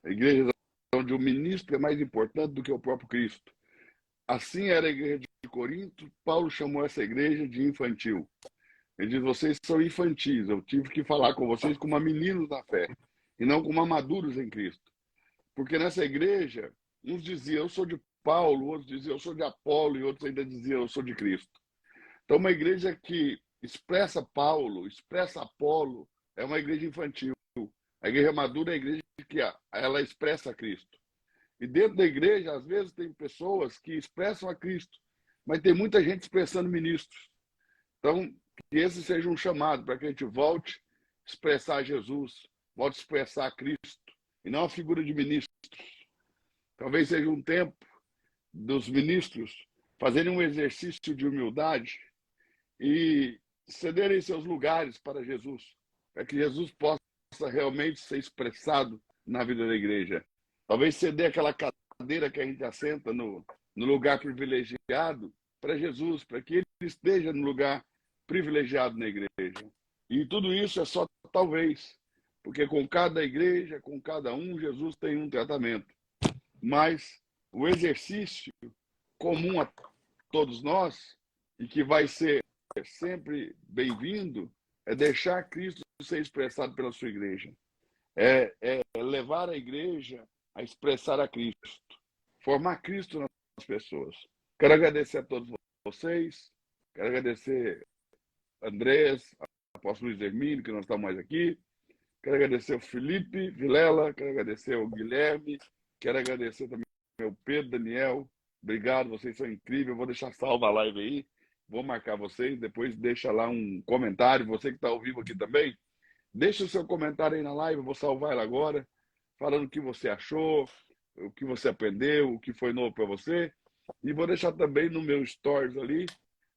A igreja onde o ministro é mais importante do que o próprio Cristo. Assim era a igreja de Corinto. Paulo chamou essa igreja de infantil. Ele diz, vocês são infantis, eu tive que falar com vocês como meninos da fé, e não como maduros em Cristo. Porque nessa igreja, uns diziam, eu sou de Paulo, outros diziam, eu sou de Apolo, e outros ainda diziam, eu sou de Cristo. Então, uma igreja que expressa Paulo, expressa Apolo, é uma igreja infantil. A igreja madura é a igreja que ela expressa Cristo. E dentro da igreja, às vezes, tem pessoas que expressam a Cristo, mas tem muita gente expressando ministros. Então, que esse seja um chamado para que a gente volte a expressar Jesus, volte a expressar Cristo, e não a figura de ministros. Talvez seja um tempo dos ministros fazerem um exercício de humildade e cederem seus lugares para Jesus, para que Jesus possa realmente ser expressado na vida da igreja. Talvez ceder aquela cadeira que a gente assenta no lugar privilegiado para Jesus, para que ele esteja no lugar privilegiado na igreja. E tudo isso é só talvez, porque com cada igreja, com cada um, Jesus tem um tratamento. Mas o exercício comum a todos nós, e que vai ser sempre bem-vindo, é deixar Cristo ser expressado pela sua igreja. É levar a igreja a expressar a Cristo. Formar Cristo nas pessoas. Quero agradecer a todos vocês. Quero agradecer Andrés, apóstolo Luiz Hermínio, que não está mais aqui. Quero agradecer o Felipe Vilela, quero agradecer o Guilherme, quero agradecer também o Pedro, Daniel. Obrigado, vocês são incríveis. Eu vou deixar salva a live aí, vou marcar vocês, depois deixa lá um comentário. Você que está ao vivo aqui também, deixa o seu comentário aí na live, eu vou salvar ela agora, falando o que você achou, o que você aprendeu, o que foi novo para você. E vou deixar também no meu stories ali,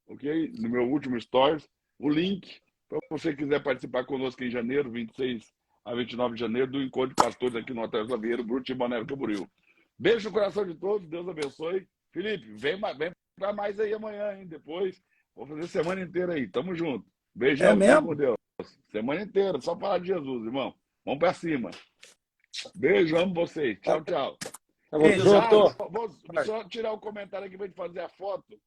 ok? No meu último stories, o link para você quiser participar conosco em janeiro, 26 a 29 de janeiro, do Encontro de Pastores aqui no Hotel Xavier, Bruto e Balneário Camboriú. Beijo no coração de todos, Deus abençoe. Felipe, vem para mais aí amanhã, hein? Depois, vou fazer semana inteira aí. Tamo junto. Beijão, fica com Deus. Semana inteira, só falar de Jesus, irmão. Vamos para cima. Beijo, amo vocês. Tchau, tchau. Vou só tirar o comentário aqui para gente fazer a foto.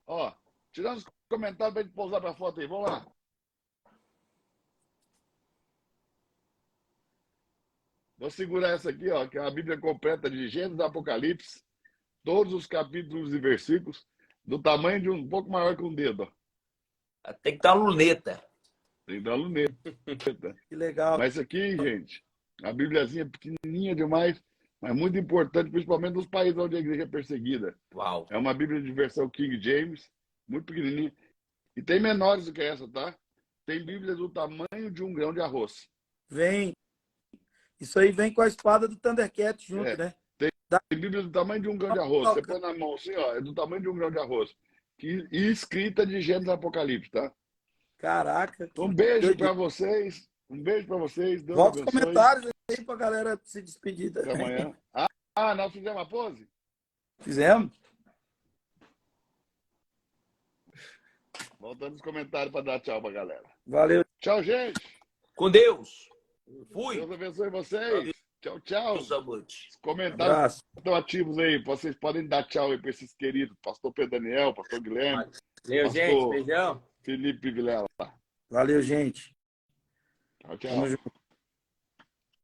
Ó, tirando os comentários para gente pousar para a foto aí. Vamos lá. Vou segurar essa aqui, ó, que é a Bíblia completa de Gênesis e Apocalipse. Todos os capítulos e versículos do tamanho de um pouco maior que um dedo. Ó. Tem que dar uma luneta. Tem que dar uma luneta. Que legal. Mas aqui, gente, a Bíbliazinha é pequenininha demais, mas muito importante, principalmente nos países onde a igreja é perseguida. Uau. É uma Bíblia de versão King James, muito pequenininha. E tem menores do que essa, tá? Tem Bíblias do tamanho de um grão de arroz. Vem. Isso aí vem com a espada do Thundercat junto, né? Tem Bíblia do tamanho de um grão de arroz. Você põe na mão assim, ó, é do tamanho de um grão de arroz. E escrita de Gênesis e Apocalipse, tá? Caraca. Um beijo para vocês. Um beijo para vocês. Deus Volta os abençoe. comentários aí pra galera se despedir. Até amanhã. Nós fizemos a pose? Fizemos. Voltando os comentários para dar tchau pra galera. Valeu. Tchau, gente. Com Deus. Fui. Deus abençoe vocês. Tchau, tchau. Boa noite. Os comentários Abraço. estão ativos aí. Vocês podem dar tchau aí para esses queridos. Pastor Pedro Daniel, Pastor Guilherme, Valeu, gente. Pastor Beijão. Felipe Vilela. Valeu, gente. Tchau, tchau. Tamo junto.